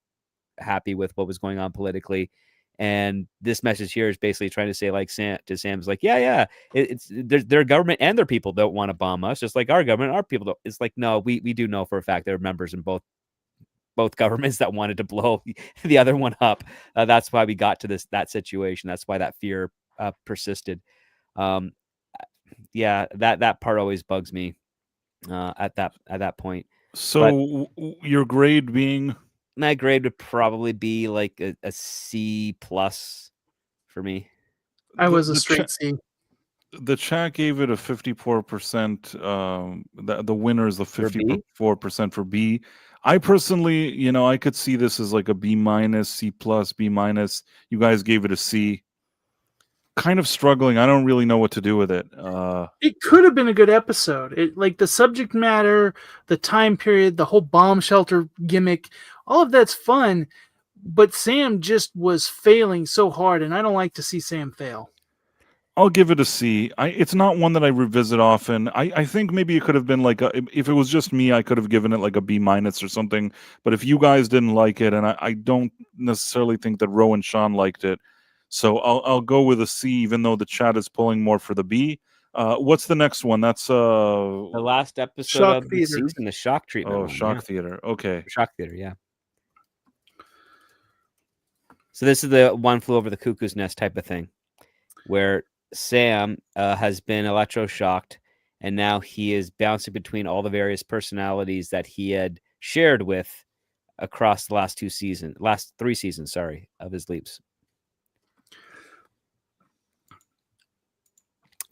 C: happy with what was going on politically. And this message here is basically trying to say, like, Sam's like, it's their government and their people don't want to bomb us, just like our government, our people don't. It's like, no, we do know for a fact there are members in both governments that wanted to blow the other one up. That's why we got to that situation. That's why that fear persisted. That part always bugs me at that point.
A: So your grade being?
C: My grade would probably be like a C+ for me.
B: I was a straight C.
A: The chat gave it a 54%. The winner is the 54% for B. I personally, I could see this as like a B-, C+, B-. You guys gave it a C. Kind of struggling. I don't really know what to do with it.
B: It could have been a good episode. Like the subject matter, the time period, the whole bomb shelter gimmick, all of that's fun. But Sam just was failing so hard, and I don't like to see Sam fail.
A: I'll give it a C. It's not one that I revisit often. I think maybe it could have been like if it was just me, I could have given it like a B- or something. But if you guys didn't like it, and I don't necessarily think that Ro and Sean liked it, so I'll go with a C, even though the chat is pulling more for the B. What's the next one? That's
C: the last episode of the season, the shock treatment.
A: Oh, shock theater. Okay,
C: shock theater. Yeah. So this is the One Flew Over the Cuckoo's Nest type of thing, where Sam has been electroshocked, and now he is bouncing between all the various personalities that he had shared with across the last 3 seasons, of his leaps.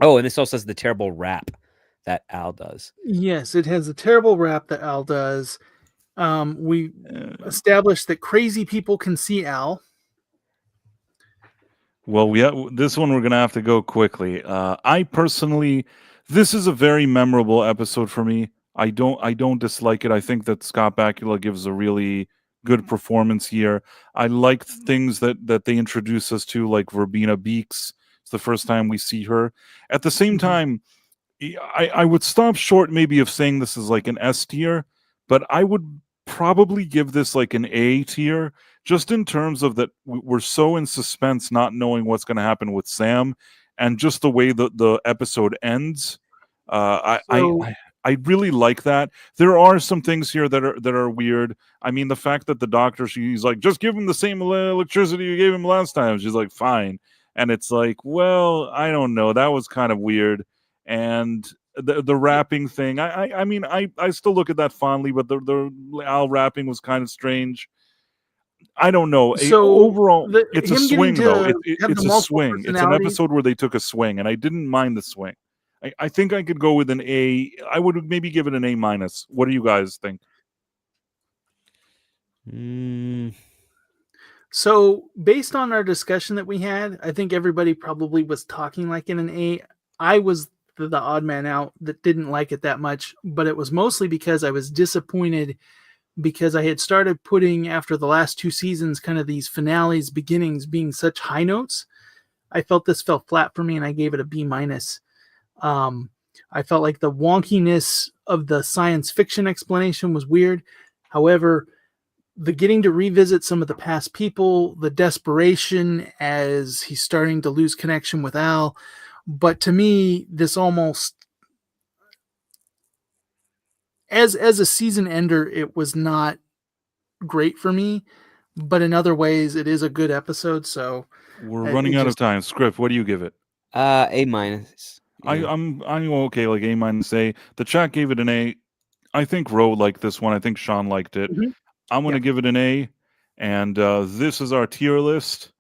C: Oh, and this also has the terrible rap that Al does.
B: Yes, it has a terrible rap that Al does. We established that crazy people can see Al.
A: Well, this one we're going to have to go quickly. I personally, this is a very memorable episode for me. I don't dislike it. I think that Scott Bakula gives a really good performance here. I like things that they introduce us to, like Verbena Beeks. It's the first time we see her. At the same time, I would stop short maybe of saying this is like an S tier, but I would probably give this like an A tier, just in terms of that we're so in suspense, not knowing what's going to happen with Sam, and just the way the episode ends. I really like that. There are some things here that are weird. I mean, the fact that the doctor, she's like, just give him the same electricity you gave him last time. She's like, fine. And it's like, well, I don't know. That was kind of weird. And the rapping thing. I mean, I still look at that fondly, but the Al rapping was kind of strange. I don't know.
B: So
A: Overall, it's a
B: him getting
A: swing, though.
B: to have
A: It's
B: the
A: a
B: multiple
A: swing. It's an
B: personalities.
A: episode where they took a swing, and I didn't mind the swing. I think I could go with an A. I would maybe give it an A minus. What do you guys think?
B: So based on our discussion that we had, I think everybody probably was talking like in an A. I was the odd man out that didn't like it that much, but it was mostly because I was disappointed because I had started putting, after the last 2 seasons, kind of these finales, beginnings being such high notes. I felt this fell flat for me, and I gave it a B minus. I felt like the wonkiness of the science fiction explanation was weird. However, the getting to revisit some of the past people, the desperation as he's starting to lose connection with Al. But to me, this almost, as a season ender, it was not great for me. But in other ways, it is a good episode. So
A: we're running out of time. Script, what do you give it?
D: A minus. Yeah.
A: I'm okay, like A minus A. The chat gave it an A. I think Ro liked this one. I think Sean liked it.
B: Mhm.
A: I'm going to give it an A. And this is our tier list,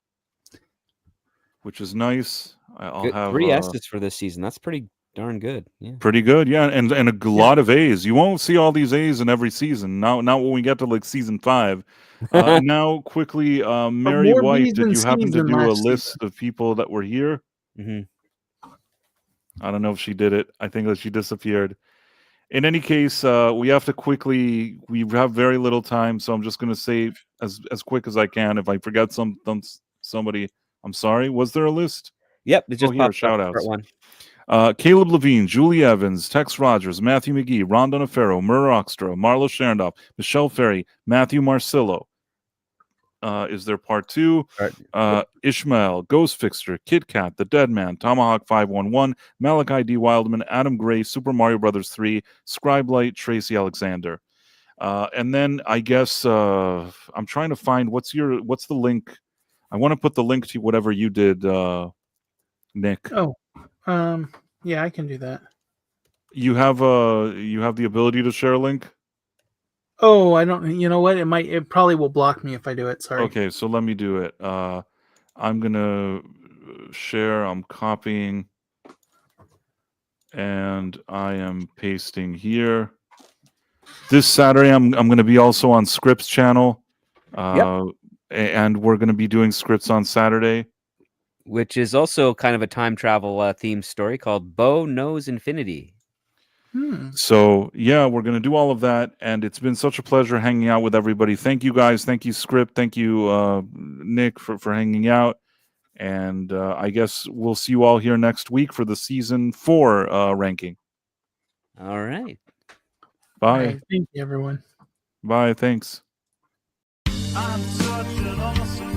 A: which is nice. I'll
D: Good,
A: have
D: 3 S's for this season. That's pretty darn good. Yeah.
A: pretty good, yeah, and a lot of A's. You won't see all these A's in every season. Not when we get to like season 5. Now, quickly, Mary
B: more
A: White,
B: B's
A: did
B: than
A: you happen
B: C's
A: to
B: than
A: do a
B: last
A: list
B: season.
A: of people that were here?
D: Mm-hmm.
A: I don't know if she did it. I think that she disappeared. In any case, we have to quickly. We have very little time, so I'm just going to say as quick as I can. If I forget somebody, I'm sorry. Was there a list?
D: Yep, it just
A: here,
D: popped
A: shout
D: up.
A: outs.
D: Part 1.
A: Caleb Levine, Julie Evans, Tex Rogers, Matthew McGee, Ron Donofero, Murr Oxtra, Marlo Sherndorf, Michelle Ferry, Matthew Marcillo. Is there part 2? Ishmael, Ghost Fixer, Kit Kat, The Dead Man, Tomahawk 511, Malachi D. Wildman, Adam Gray, Super Mario Brothers 3, Scribelight, Tracy Alexander. And then I guess I'm trying to find what's the link. I want to put the link to whatever you did, Nick.
B: Oh, yeah, I can do that.
A: You have the ability to share a link?
B: Oh, I don't. You know what? It probably will block me if I do it. Sorry.
A: Okay, so let me do it. I'm gonna share. I'm copying, and I am pasting here. This Saturday, I'm gonna be also on Scripts channel, and we're gonna be doing Scripts on Saturday,
D: Which is also kind of a time travel themed story called Bo Knows Infinity.
A: So yeah, we're gonna do all of that, and it's been such a pleasure hanging out with everybody. Thank you guys. Thank you, Script. Thank you, Nick, for hanging out. And I guess we'll see you all here next week for the season 4 ranking.
D: All right.
A: Bye.
B: All right, thank you, everyone.
A: Bye. Thanks.
E: I'm such an awesome